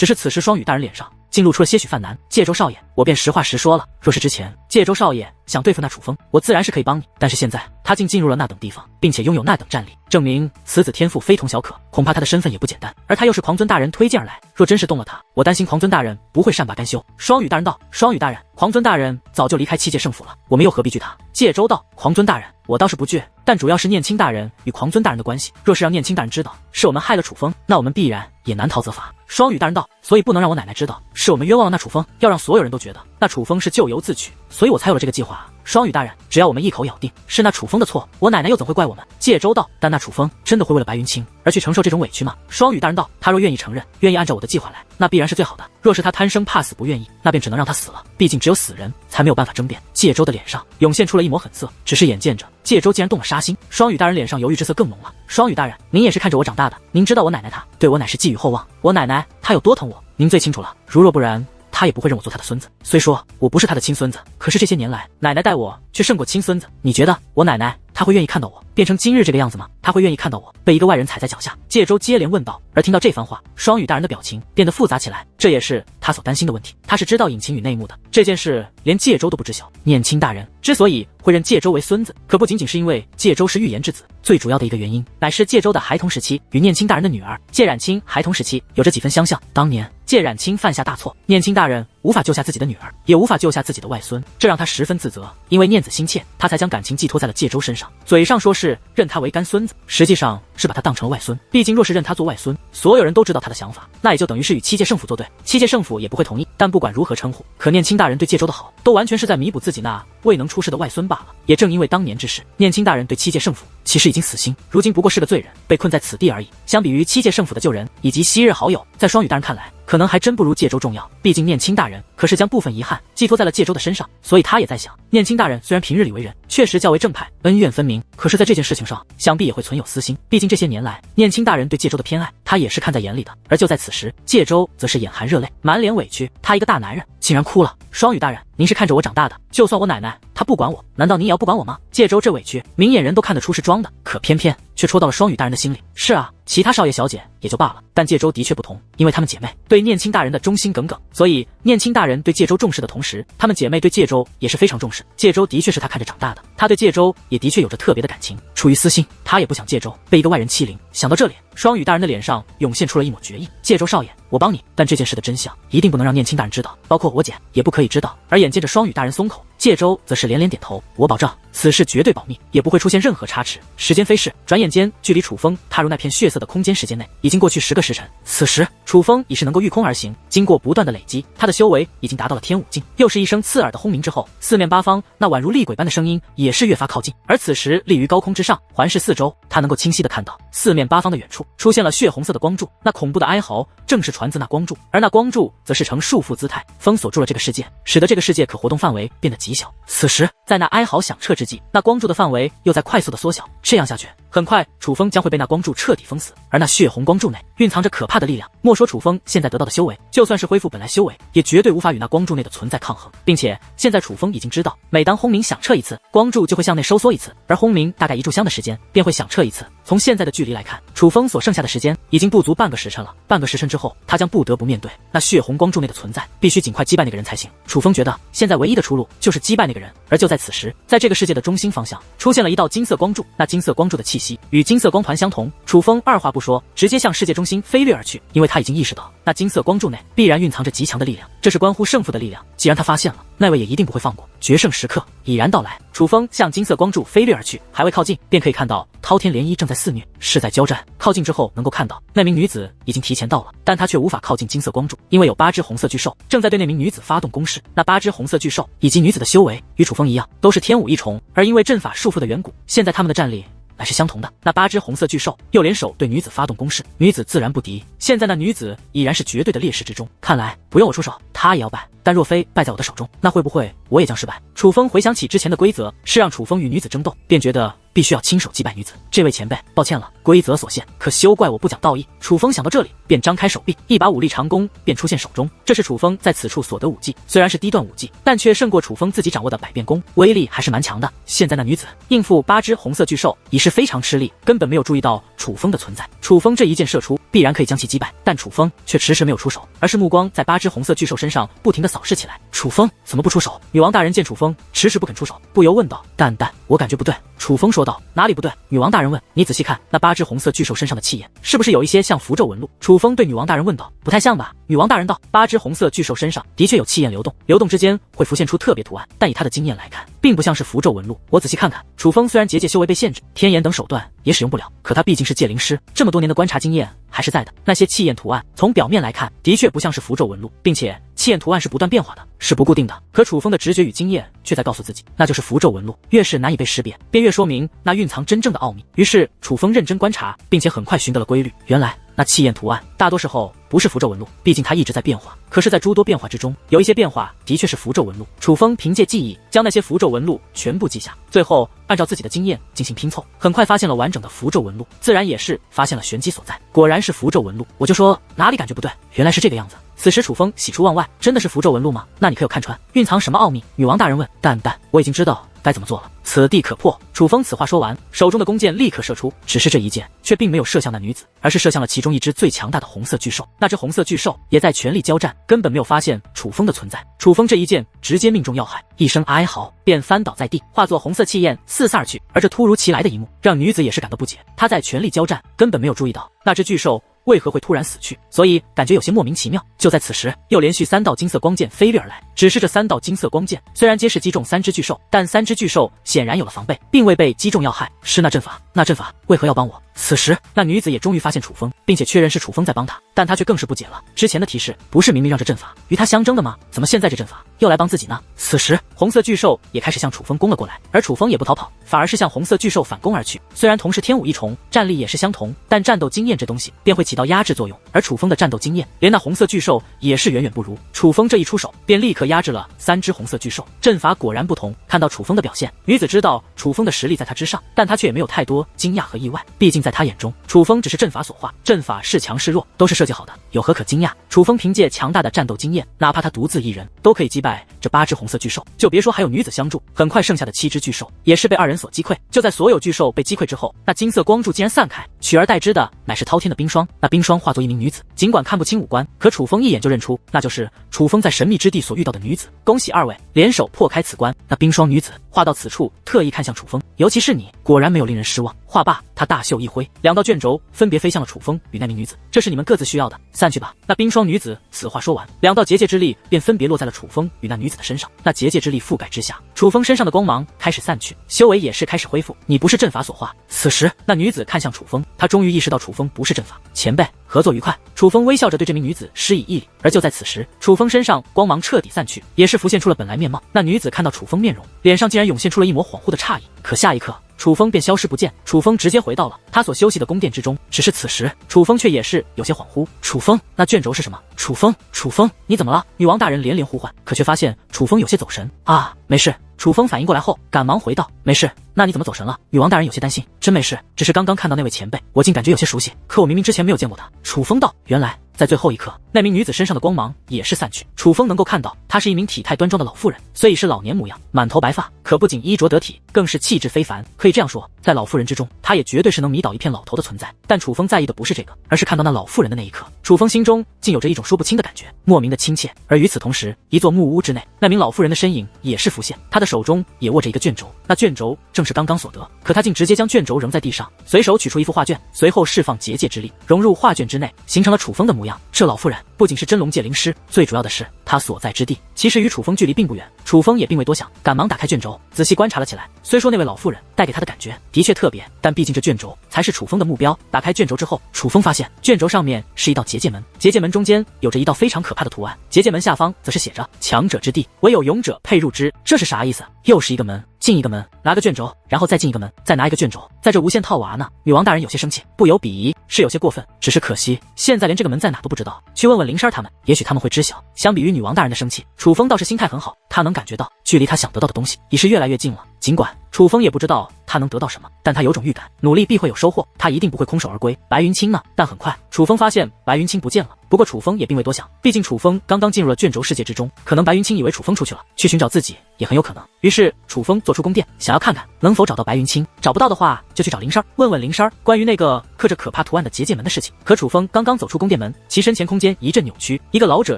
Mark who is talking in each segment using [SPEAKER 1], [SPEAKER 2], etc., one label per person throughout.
[SPEAKER 1] 只是此时双羽大人脸上竟露出了些许犯难。介州少爷，我便实话实说了，若是之前介州少爷想对付那楚风，我自然是可以帮你，但是现在他竟进入了那等地方，并且拥有那等战力，证明此子天赋非同小可，恐怕他的身份也不简单，而他又是狂尊大人推荐而来，若真是动了他，我担心狂尊大人不会善罢甘休。双羽大人道：双羽大人，狂尊大人早就离开七界圣府了，我们又何必惧他？介州道：狂尊大人，我倒是不惧，但主要是念青大人与狂尊大人的关系，若是让念青大人知道是我们害了楚风，那我们必然也难逃责罚。双羽大人道：所以不能让我奶奶知道是我们冤枉了那楚风，要让所有人都觉得那楚风是咎由自取，所以我才有了这个计划。双羽大人，只要我们一口咬定是那楚风的错，我奶奶又怎会怪我们？介州道：但那楚风真的会为了白云清而去承受这种委屈吗？双羽大人道：他若愿意承认，愿意按照我的计划来，那必然是最好的，若是他贪生怕死不愿意，那便只能让他死了，毕竟只有死人才没有办法争辩。介州的脸上涌现出了一抹狠色，只是眼见着介州竟然动了杀心，双羽大人脸上犹豫之色更浓了。双羽大人，您也是看着我长大的，您知道我奶奶她对我乃是寄予厚望，我奶奶她有多疼我，您最清楚了，如若不然他也不会认我做他的孙子。虽说我不是他的亲孙子，可是这些年来奶奶待我却胜过亲孙子，你觉得我奶奶她会愿意看到我变成今日这个样子吗？她会愿意看到我被一个外人踩在脚下？介州接连问道。而听到这番话，双羽大人的表情变得复杂起来，这也是他所担心的问题。他是知道隐情与内幕的，这件事连介州都不知晓。念青大人之所以会认介州为孙子，可不仅仅是因为介州是预言之子，最主要的一个原因乃是介州的孩童时期与念青大人的女儿介冉青孩童时期有着几分相像。当年介冉青犯下大错，念青大人无法救下自己的女儿，也无法救下自己的外孙，这让他十分自责。因为念子心切，他才将感情寄托在了介州身上，嘴上说是认他为干孙子，实际上是把他当成了外孙。毕竟若是认他做外孙，所有人都知道他的想法，那也就等于是与七界圣府作对，七界圣府也不会同意。但不管如何称呼，可念青大人对介州的好，都完全是在弥补自己那未能出世的外孙罢了。也正因为当年之事，念青大人对七界圣府其实已经死心，如今不过是个罪人，被困在此地而已。相比于七界圣府的救人以及昔日好友，在双羽大人看来，可能还真不如介州重要。毕竟念青大人可是将部分遗憾寄托在了介州的身上，所以他也在想，念青大人虽然平日里为人确实较为正派，恩怨分明，可是在这件事情上想必也会存有私心，毕竟这些年来念青大人对介州的偏爱，他也是看在眼里的。而就在此时，介州则是眼含热泪，满脸委屈，他一个大男人竟然哭了。双羽大人，您是看着我长大的，就算我奶奶她不管我，难道您也要不管我吗？介州这委屈，明眼人都看得出是装的，可偏偏却戳到了双羽大人的心里。是啊，其他少爷小姐也就罢了，但介州的确不同，因为她们姐妹对念青大人的忠心耿耿，所以念青大人对介州重视的同时，她们姐妹对介州也是非常重视。介州的确是他看着长大的，他对介州也的确有着特别的感情，出于私心，他也不想介州被一个外人欺凌。想到这里，双羽大人的脸上涌现出了一抹决意。介州少爷，我帮你，但这件事的真相一定不能让念青大人知道，包括我姐也不可以知道。而眼见着双羽大人松口，介州则是连连点头，我保证此事绝对保密，也不会出现任何差池。时间飞逝，转眼间距离楚风踏入那片血色的空间时间内已经过去10个时辰。此时楚风已是能够御空而行，经过不断的累积，他的修为已经达到了天武境。又是一声刺耳的轰鸣之后，四面八方那宛如厉鬼般的声音也是越发靠近。而此时立于高空之上，环视四周，他能够清晰的看到四面八方的远处出现了血红色的光柱，那恐怖的哀嚎正是传自那光柱，而那光柱则是呈束缚姿态封锁住了这个世界，使得这个世界可活动范围变得极小。此时在那哀嚎响彻之际，那光柱的范围又在快速的缩小，这样下去很快楚风将会被那光柱彻底封死，而那血红光柱内蕴藏着可怕的力量。莫说楚风现在得到的修为，就算是恢复本来修为，也绝对无法与那光柱内的存在抗衡。并且现在楚风已经知道，每当轰鸣响彻一次，光柱就会向内收缩一次，而轰鸣大概一炷香的时间便会响彻一次。从现在的距离来看，楚风所剩下的时间已经不足半个时辰了。半个时辰之后，他将不得不面对那血红光柱内的存在，必须尽快击败那个人才行。楚风觉得现在唯一的出路就是击败那个人。而就在此时，在这个世界的中心方向出现了一道金色光柱，那金色光柱的气息与金色光团相同。楚风二话不说，直接向世界中心飞掠而去，因为他已经意识到那金色光柱内必然蕴藏着极强的力量，这是关乎胜负的力量。既然他发现了，那位也一定不会放过。决胜时刻已然到来，楚风向金色光柱飞掠而去，还未靠近，便可以看到滔天涟漪正在肆虐，势在交战。靠近之后，能够看到那名女子已经提前到了，但她却无法靠近金色光柱，因为有8只红色巨兽正在对那名女子发动攻势。那8只红色巨兽以及女子的修为与楚风一样，都是天武一重，而因为阵法束缚的缘故，现在他们的战力乃是相同的。那8只红色巨兽又联手对女子发动攻势，女子自然不敌。现在那女子已然是绝对的劣势之中，看来不用我出手，她也要败。但若非败在我的手中，那会不会我也将失败？楚风回想起之前的规则是让楚风与女子争斗，便觉得必须要亲手击败女子。这位前辈，抱歉了，规则所限，可休怪我不讲道义。楚风想到这里，便张开手臂，一把武力长弓便出现手中。这是楚风在此处所得武技，虽然是低段武技，但却胜过楚风自己掌握的百变弓，威力还是蛮强的。现在那女子应付8只红色巨兽已是非常吃力，根本没有注意到楚风的存在。楚风这一箭射出，必然可以将其击败，但楚风却迟迟没有出手，而是目光在8只红色巨兽身上不停地扫视起来。楚风怎么不出手？女王大人见楚风迟迟不肯出手，不由问道。淡淡，我感觉不对。楚风说道。哪里不对？女王大人问。你仔细看那8只红色巨兽身上的气焰，是不是有一些像符咒纹路？楚风对女王大人问道。不太像吧？女王大人道。8只红色巨兽身上的确有气焰流动，流动之间会浮现出特别图案，但以他的经验来看，并不像是符咒纹路。我仔细看看。楚风虽然结界修为被限制，天眼等手段也使用不了，可他毕竟是界灵师，这么多年的观察经验还是在的。那些气焰图案从表面来看，的确不像是符咒纹路，并且气焰图案是不断变化的，是不固定的。可楚风的直觉与经验却在告诉自己，那就是符咒纹路。越是难以被识别，便越说明那蕴藏真正的奥秘。于是楚风认真观察，并且很快寻得了规律。原来那气焰图案大多时候不是符咒纹路，毕竟它一直在变化。可是在诸多变化之中，有一些变化的确是符咒纹路。楚风凭借记忆将那些符咒纹路全部记下，最后按照自己的经验进行拼凑，很快发现了完整的符咒纹路，自然也是发现了玄机所在。果然是符咒纹路，我就说哪里感觉不对，原来是这个样子。此时楚风喜出望外，真的是符咒纹路吗？那你可有看穿蕴藏什么奥秘？女王大人问。淡淡，我已经知道该怎么做了，此地可破。楚风此话说完，手中的弓箭立刻射出，只是这一箭却并没有射向那女子，而是射向了其中一只最强大的红色巨兽。那只红色巨兽也在全力交战，根本没有发现楚风的存在。楚风这一箭直接命中要害，一声哀嚎便翻倒在地，化作红色气焰四散而去。而这突如其来的一幕让女子也是感到不解，她在全力交战，根本没有注意到那只巨兽为何会突然死去，所以感觉有些莫名其妙。就在此时，又连续3道金色光剑飞掠而来。只是这3道金色光剑虽然皆是击中3只巨兽，但3只巨兽显然有了防备，并未被击中要害。是那阵法，那阵法为何要帮我？此时那女子也终于发现楚风，并且确认是楚风在帮她，但她却更是不解了。之前的提示不是明明让这阵法与她相争的吗？怎么现在这阵法又来帮自己呢？此时红色巨兽也开始向楚风攻了过来，而楚风也不逃跑，反而是向红色巨兽反攻而去。虽然同是天武异虫，战力也是相同，但战斗经验这东西便会起到压制作用，而楚风的战斗经验连那红色巨兽也是远远不如。楚风这一出手便立刻压制了3只红色巨兽，阵法果然不同。看到楚风的表现，女子知道楚风的实力在她之上，但她却也没有太多惊讶和意外，毕竟在她眼中，楚风只是阵法所化，阵法是强是弱都是设计好的，有何可惊讶？楚风凭借强大的战斗经验，哪怕他独自一人都可以击败这8只红色巨兽，就别说还有女子相助。很快剩下的7只巨兽也是被2人所击溃。就在所有巨兽被击溃之后，那金色光柱竟然散开，取而代之的乃是滔天的冰霜。那冰霜化作一名女子，尽管看不清五官，可楚风一眼就认出，那就是楚风在神秘之地所遇到的女子。恭喜2位联手破开此关。那冰霜女子画到此处，特意看向楚风，尤其是你，果然没有令人失望。话罢，他大袖一挥，2道卷轴分别飞向了楚风与那名女子。这是你们各自需要的，散去吧。那冰霜女子此话说完，2道结界之力便分别落在了楚风与那女子的身上。那结界之力覆盖之下，楚风身上的光芒开始散去，修为也是开始恢复。你不是阵法所化。此时那女子看向楚风，她终于意识到楚风不是阵法。前辈，合作愉快。楚风微笑着对这名女子施以一礼。而就在此时，楚风身上光芒彻底散去，也是浮现出了本来面貌。那女子看到楚风面容，脸上竟然涌现出了一抹恍惚的诧异，可下一刻楚风便消失不见。楚风直接回到了他所休息的宫殿之中，只是此时楚风却也是有些恍惚。楚风，那卷轴是什么？楚风，楚风，你怎么了？女王大人连连呼唤，可却发现楚风有些走神。啊，没事。楚风反应过来后，赶忙回道：“没事。”那你怎么走神了？女王大人有些担心。真没事，只是刚刚看到那位前辈，我竟感觉有些熟悉，可我明明之前没有见过他。楚风道：“原来在最后一刻，那名女子身上的光芒也是散去。楚风能够看到，她是一名体态端庄的老妇人，虽已是老年模样，满头白发，可不仅衣着得体，更是气质非凡。可以这样说，在老妇人之中，她也绝对是能迷倒一片老头的存在。但楚风在意的不是这个，而是看到那老妇人的那一刻，楚风心中竟有着一种说不清的感觉，莫名的亲切。而与此同时，一座木屋之内，那名老妇人的身影也是浮现，她的手中也握着一个卷轴，那卷轴正是刚刚所得。可她竟直接将卷轴扔在地上，随手取出一幅画卷，随后释放结界之力，融入画卷之内，形成了楚风的模样。这老妇人不仅是真龙界灵师，最主要的是她所在之地其实与楚风距离并不远。楚风也并未多想，赶忙打开卷轴，仔细观察了起来。虽说那位老妇人带给他的感觉的确特别，但毕竟这卷轴才是楚风的目标。打开卷轴之后，楚风发现卷轴上面是一道结界门，结界门中间有着一道非常可怕的图案，结界门下方则是写着强者之地，唯有勇者配入之。这是啥意思？又是一个门，进一个门，拿个卷轴，然后再进一个门，再拿一个卷轴，在这无限套娃呢。女王大人有些生气，不由鄙夷，是有些过分。只是可惜现在连这个门在哪都不知道，去问问灵山他们，也许他们会知晓。相比于女王大人的生气，楚风倒是心态很好，他能感觉到距离他想得到的东西已是越来越近了。尽管楚风也不知道他能得到什么，但他有种预感，努力必会有收获，他一定不会空手而归。白云清呢？但很快，楚风发现白云清不见了。不过楚风也并未多想，毕竟楚风刚刚进入了卷轴世界之中，可能白云清以为楚风出去了，去寻找自己也很有可能。于是楚风做出宫殿，想要看看能否找到白云清。找不到的话，就去找灵山，问问灵山关于那个刻着可怕图案的结界门的事情。可楚风刚刚走出宫殿门，其身前空间一阵扭曲，一个老者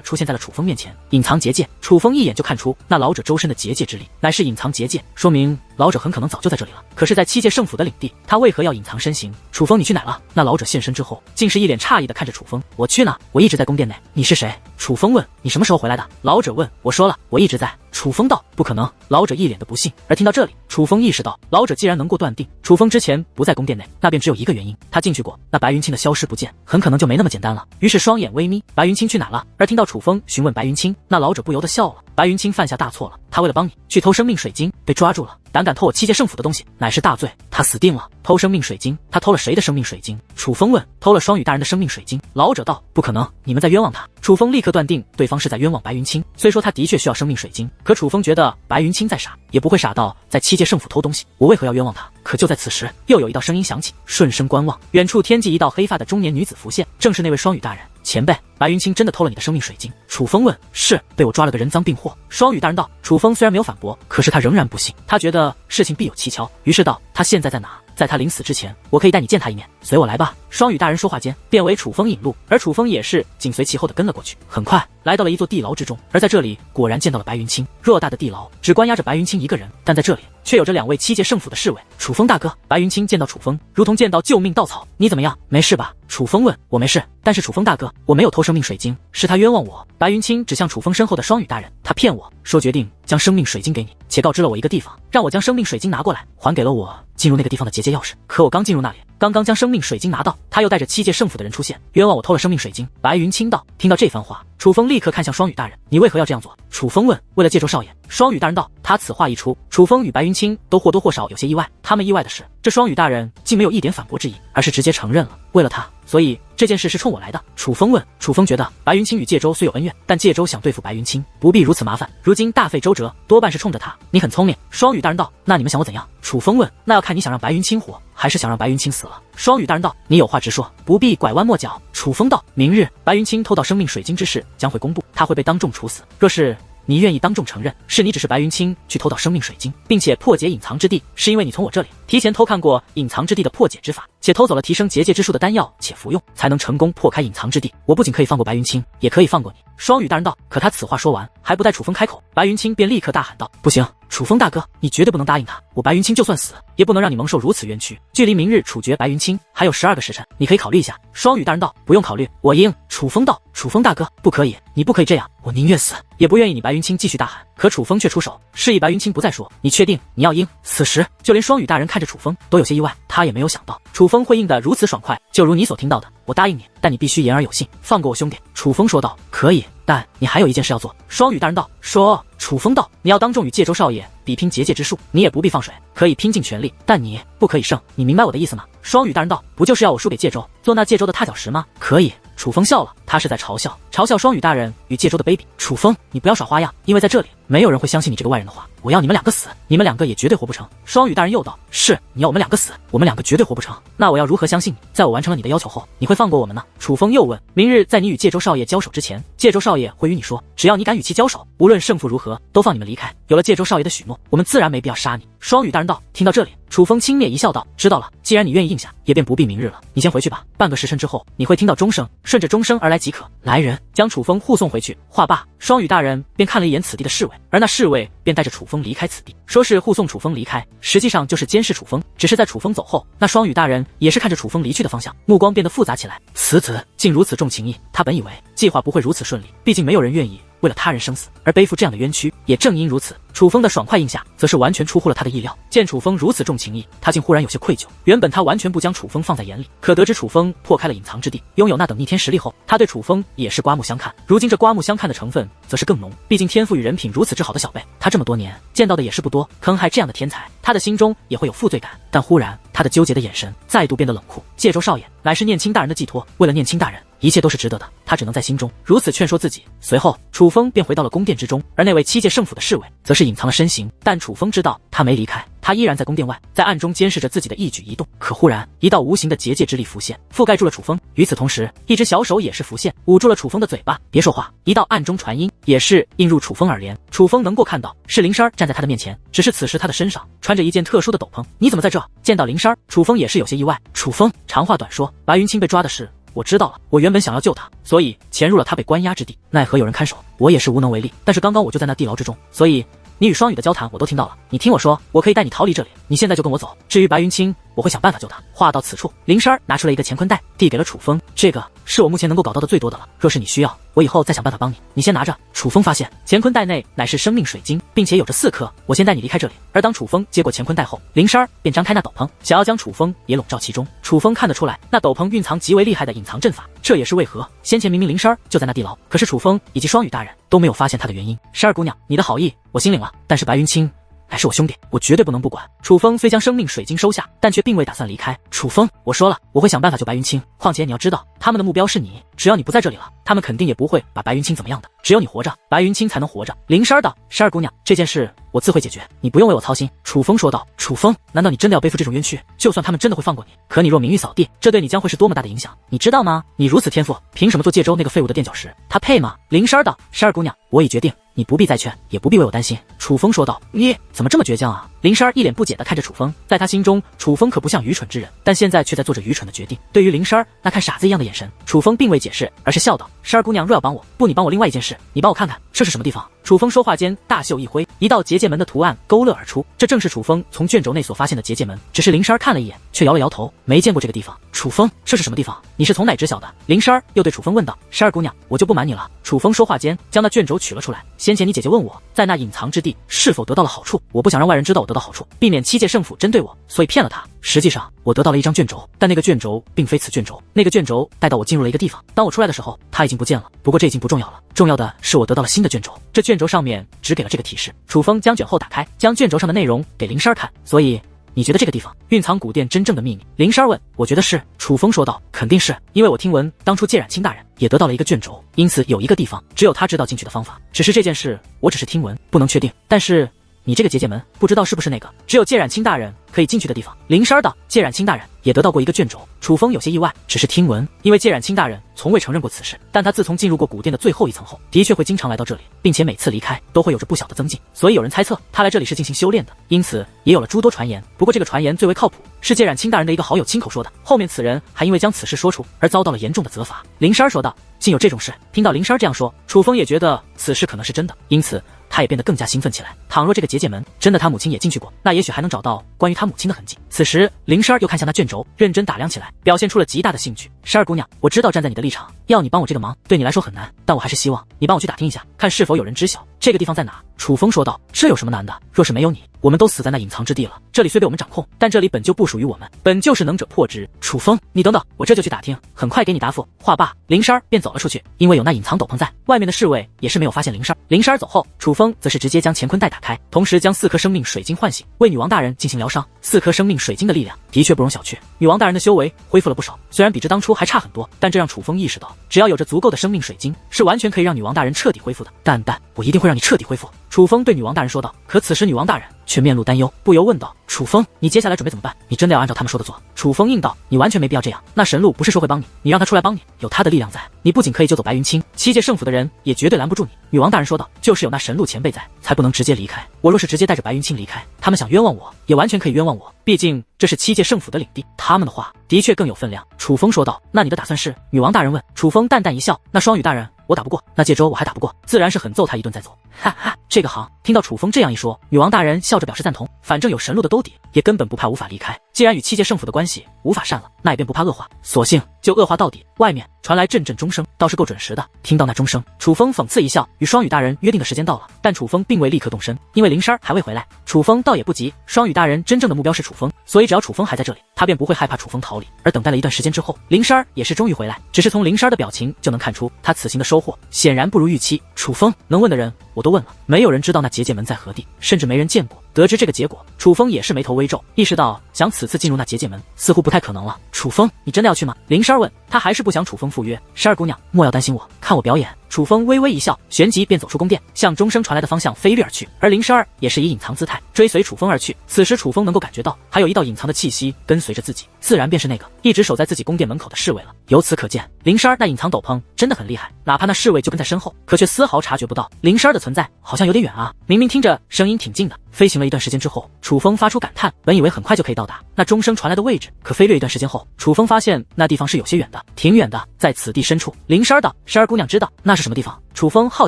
[SPEAKER 1] 出现在了楚风面前，隐藏结界。楚风一眼就看出那老者周身的结界之力乃是隐藏结界，说明老者很可能早就在这里了。可是，在七界圣府的领地，他为何要隐藏身形？楚风，你去哪了？那老者现身之后，竟是一脸诧异的看着楚风。我去哪？我一直在宫殿内。你是谁？楚风问。你什么时候回来的？老者问。我说了，我一直在。楚风道。不可能。老者一脸的不信。而听到这里，楚风意识到，老者既然能够断定楚风之前不在宫殿内，那便只有一个原因，他进去过。那白云清的消失不见，很可能就没那么简单了。于是双眼微眯，白云清去哪了？而听到楚风询问白云清，那老者不由得笑了。白云清犯下大错了，他为了帮你去偷生命水晶，被抓住了。胆敢偷我七界圣府的东西，乃是大罪，他死定了。偷生命水晶，他偷了谁的生命水晶？楚风问。偷了双羽大人的生命水晶。老者道。不可能，你们在冤枉他。楚风立刻断定对方是在冤枉白云清。虽说他的确需要生命水晶，可楚风觉得白云清再傻，也不会傻到在七界圣府偷东西。我为何要冤枉他？可就在此时，又有一道声音响起，顺声观望，远处天际一道黑发的中年女子浮现，正是那位双羽大人。前辈，白云清真的偷了你的生命水晶？楚风问。是，被我抓了个人赃并获。双羽大人道。楚风虽然没有反驳，可是他仍然不信，他觉得事情必有蹊跷，于是道。他现在在哪？在他临死之前，我可以带你见他一面，随我来吧。双羽大人说话间，便为楚风引路，而楚风也是紧随其后的跟了过去。很快来到了一座地牢之中，而在这里果然见到了白云清。偌大的地牢只关押着白云清一个人，但在这里却有着两位七界圣府的侍卫。楚风大哥。白云清见到楚风，如同见到救命稻草。你怎么样？没事吧？楚风问。我没事，但是楚风大哥，我没有偷生命水晶，是他冤枉我。白云清指向楚风身后的双羽大人，他骗我说决定将生命水晶给你，且告知了我一个地方，让我将生命水晶拿过来，还给了我进入那个地方的结界钥匙。可我刚进入那里，刚刚将生命水晶拿到，他又带着七界圣府的人出现，冤枉我偷了生命水晶。白云清道。听到这番话，楚风立刻看向双羽大人，你为何要这样做？楚风问。为了借周少爷。双羽大人道。他此话一出，楚风与白云清都或多或少有些意外。他们意外的是，这双羽大人竟没有一点反驳之意，而是直接承认了，为了他，所以这件事是冲我来的。楚风问。楚风觉得白云清与介州虽有恩怨，但介州想对付白云清，不必如此麻烦，如今大费周折，多半是冲着他。你很聪明。双羽大人道。那你们想我怎样？楚风问。那要看你想让白云清活，还是想让白云清死了。双羽大人道。你有话直说，不必拐弯抹角。楚风道。明日白云清偷到生命水晶之事将会公布，他会被当众处死。若是你愿意当众承认，是你指示白云清去偷到生命水晶，并且破解隐藏之地，是因为你从我这里提前偷看过隐藏之地的破解之法，且偷走了提升结界之术的丹药，且服用，才能成功破开隐藏之地。我不仅可以放过白云清，也可以放过你。双羽大人道。可他此话说完，还不待楚风开口，白云清便立刻大喊道。不行，楚风大哥，你绝对不能答应他，我白云清就算死，也不能让你蒙受如此冤屈。距离明日处决白云清还有12个时辰，你可以考虑一下。双羽大人道。不用考虑，我应。楚风道。楚风大哥，不可以，你不可以这样，我宁愿死，也不愿意你白云清继续大喊。可楚风却出手，示意白云清不再说。你确定你要应？此时就连双羽大人看着楚风都有些意外，他也没有想到楚风会应得如此爽快。就如你所听到的，我答应你，但你必须言而有信，放过我兄弟。楚风说道。可以，但你还有一件事要做。双羽大人道。说。楚风道。你要当众与介州少爷比拼结界之术，你也不必放水，可以拼尽全力，但你不可以胜，你明白我的意思吗？双羽大人道。不就是要我输给介州，做那介州的踏脚石吗？可以。楚风笑了，他是在嘲笑双羽大人与介州的卑鄙。楚风，你不要耍花样，因为在这里没有人会相信你这个外人的话。我要你们两个死，你们两个也绝对活不成。双羽大人又道。是，你要我们两个死，我们两个绝对活不成。那我要如何相信你？在我完成了你的要求后，你会放过我们呢？楚风又问。明日在你与介州少爷交手之前，介州少爷会与你说，只要你敢与其交手，无论胜负如何，都放你们离开。有了介州少爷的许诺，我们自然没必要杀你。双羽大人道。听到这里，楚风轻蔑一笑道。知道了，既然你愿意应下，也便不必明日了，你先回去吧，半个时辰之后，你会听到钟声，顺着钟声而来即可。来人，将楚风护送回去。话罢，双羽大人便看了一眼此地的侍卫，而那侍卫便带着楚风离开此地。说是护送楚风离开，实际上就是监视楚风。只是在楚风走后，那双羽大人也是看着楚风离去的方向，目光变得复杂起来。此子竟如此重情义，他本以为计划不会如此顺利，毕竟没有人愿意为了他人生死而背负这样的冤屈。也正因如此，楚风的爽快应下，则是完全出乎了他的意料。见楚风如此重情义，他竟忽然有些愧疚。原本他完全不将楚风放在眼里，可得知楚风破开了隐藏之地，拥有那等逆天实力后，他对楚风也是刮目相看。如今这刮目相看的成分则是更浓，毕竟天赋与人品如此之好的小辈，他这么多年见到的也是不多。坑害这样的天才，他的心中也会有负罪感。但忽然，他的纠结的眼神再度变得冷酷。介州少爷乃是念青大人的寄托，为了念青大人，一切都是值得的。他只能在心中如此劝说自己。随后，楚风便回到了宫殿之中，而那位七界圣府的侍卫则是隐藏了身形。但楚风知道他没离开，他依然在宫殿外，在暗中监视着自己的一举一动。可忽然，一道无形的结界之力浮现，覆盖住了楚风。与此同时，一只小手也是浮现，捂住了楚风的嘴巴。别说话！一道暗中传音，也是映入楚风耳帘。楚风能够看到，是林珊站在他的面前，只是此时他的身上穿着一件特殊的斗篷。你怎么在这？见到林珊，楚风也是有些意外。楚风，长话短说，白云清被抓的事我知道了，我原本想要救他，所以潜入了他被关押之地，奈何有人看守，我也是无能为力。但是刚刚我就在那地牢之中，所以你与双羽的交谈我都听到了。你听我说，我可以带你逃离这里，你现在就跟我走。至于白云清，我会想办法救他。话到此处，林珊拿出了一个乾坤袋，递给了楚风。这个是我目前能够搞到的最多的了，若是你需要，我以后再想办法帮你。你先拿着。楚风发现乾坤袋内乃是生命水晶，并且有着4颗。我先带你离开这里。而当楚风接过乾坤袋后，林珊便张开那斗篷，想要将楚风也笼罩其中。楚风看得出来，那斗篷蕴藏极为厉害的隐藏阵法，这也是为何先前明明林珊就在那地牢，可是楚风以及双羽大人都没有发现他的原因。珊儿姑娘，你的好意我心领了，但是白云清还是我兄弟，我绝对不能不管。楚风虽将生命水晶收下，但却并未打算离开。楚风，我说了，我会想办法救白云清。况且你要知道，他们的目标是你，只要你不在这里了，他们肯定也不会把白云清怎么样的。只有你活着，白云清才能活着。林珊道：“珊儿姑娘，这件事我自会解决，你不用为我操心。”楚风说道：“楚风，难道你真的要背负这种冤屈？就算他们真的会放过你，可你若名誉扫地，这对你将会是多么大的影响，你知道吗？你如此天赋，凭什么做界州那个废物的垫脚石？他配吗？”林珊道：“珊儿姑娘，我已决定，你不必再劝，也不必为我担心。”楚风说道：“你怎么这么倔强啊？”林珊一脸不解地看着楚风，在他心中，楚风可不像愚蠢之人，但现在却在做着愚蠢的决定。对于林珊那看傻子一样的眼神，楚风并未解释，而是笑道：“珊儿姑娘若要帮我，不，你帮我另外一件事，你帮我看看这是什么地方。”楚风说话间，大袖一挥，一道结界门的图案勾勒而出，这正是楚风从卷轴内所发现的结界门。只是林珊看了一眼，却摇了摇头，没见过这个地方。楚风，这是什么地方？你是从哪知晓的？林珊又对楚风问道。珊儿姑娘，我就不瞒你了。楚风说话间，将那卷轴取了出来。先前你姐姐问我，在那隐藏之地是否得到了好处，我不想让外人知道我得到好处，避免七界圣府针对我，所以骗了他。实际上，我得到了一张卷轴，但那个卷轴并非此卷轴。那个卷轴带到我进入了一个地方，当我出来的时候，它已经不见了。不过这已经不重要了，重要的是我得到了新的卷轴。这卷轴上面只给了这个提示。楚风将卷后打开，将卷轴上的内容给林珊看。所以你觉得这个地方蕴藏古殿真正的秘密？林珊问。我觉得是。楚风说道。肯定是，因为我听闻当初介冉清大人也得到了一个卷轴，因此有一个地方只有他知道进去的方法。只是这件事我只是听闻，不能确定。但是你这个结界门不知道是不是那个只有介冉清大人可以进去的地方？林珊道。介冉清大人也得到过一个卷轴。楚风有些意外，只是听闻，因为介冉清大人从未承认过此事，但他自从进入过古殿的最后一层后，的确会经常来到这里，并且每次离开都会有着不小的增进，所以有人猜测他来这里是进行修炼的，因此也有了诸多传言。不过这个传言最为靠谱，是介冉清大人的一个好友亲口说的，后面此人还因为将此事说出而遭到了严重的责罚。林珊说道。竟有这种事？听到林珊这样说，楚风也觉得此事可能是真的，因此他也变得更加兴奋起来。倘若这个结界门真的他母亲也进去过，那也许还能找到关于他母亲的痕迹。此时林珊又看向那卷轴，认真打量起来，表现出了极大的兴趣。珊儿姑娘，我知道站在你的立场，要你帮我这个忙对你来说很难，但我还是希望你帮我去打听一下，看是否有人知晓这个地方在哪。楚风说道。这有什么难的？若是没有你，我们都死在那隐藏之地了。这里虽被我们掌控，但这里本就不属于我们，本就是能者破之。楚风，你等等，我这就去打听，很快给你答复。话罢，林珊便走了出去。因为有那隐藏斗篷在，外面的侍卫也是没有发现林珊。林珊走后，楚风则是直接将乾坤袋打开，同时将4颗生命水晶唤醒，为女王大人进行疗伤。4颗生命水晶的力量的确不容小觑，女王大人的修为恢复了不少，虽然比之当初还差很多，但这让楚风意识到，只要有着足够的生命水晶，是完全可以让女王大人彻底恢复的。蛋，我一定会让你彻底恢复。楚风对女王大人说道。可此时女王大人却面露担忧，不由问道：“楚风，你接下来准备怎么办？你真的要按照他们说的做？”楚风应道：“你完全没必要这样。那神鹿不是说会帮你，你让他出来帮你，有他的力量在，你不仅可以救走白云清，7界圣府的人也绝对拦不住你。”女王大人说道：“就是有那神鹿前辈在，才不能直接离开。我若是直接带着白云清离开，他们想冤枉我，也完全可以冤枉我。毕竟这是7界圣府的领地，他们的话的确更有分量。”楚风说道：“那你的打算是？”女王大人问。楚风淡淡一笑：“那双羽大人我打不过，那界州我还打不过，自然是狠揍他一顿再走。”哈哈，这个行。听到楚风这样一说，女王大人笑着表示赞同。反正有神鹿的兜底，也根本不怕无法离开。既然与7界圣府的关系无法善了，那也便不怕恶化，索性就恶化到底。外面传来阵阵钟声，倒是够准时的。听到那钟声，楚风讽刺一笑，与双羽大人约定的时间到了，但楚风并未立刻动身，因为林珊还未回来。楚风倒也不急，双羽大人真正的目标是楚风，所以只要楚风还在这里，他便不会害怕楚风逃离。而等待了一段时间之后，林珊也是终于回来，只是从林珊的表情就能看出，他此行的收获显然不如预期。楚风能问的人我都问了，没有人知道那结界门在何地，甚至没人见过。得知这个结果，楚风也是眉头微皱，意识到想此次进入那结界门似乎不太可能了。楚风，你真的要去吗？林珊问。他还是不想楚风赴约。十二姑娘，莫要担心我，看我表演。楚风微微一笑，旋即便走出宫殿，向钟声传来的方向飞掠而去。而林十二也是以隐藏姿态追随楚风而去。此时楚风能够感觉到，还有一道隐藏的气息跟随着自己，自然便是那个一直守在自己宫殿门口的侍卫了。由此可见，林十二那隐藏斗篷真的很厉害，哪怕那侍卫就跟在身后，可却丝毫察觉不到林十二的存在，好像有点远啊。明明听着声音挺近的。飞行了一段时间之后，楚风发出感叹，本以为很快就可以到达那钟声传来的位置，可飞掠一段时间后，楚风发现那地方是有些远的，挺远的，在此地深处。林十二道，十二姑娘知道那是什么地方？楚风好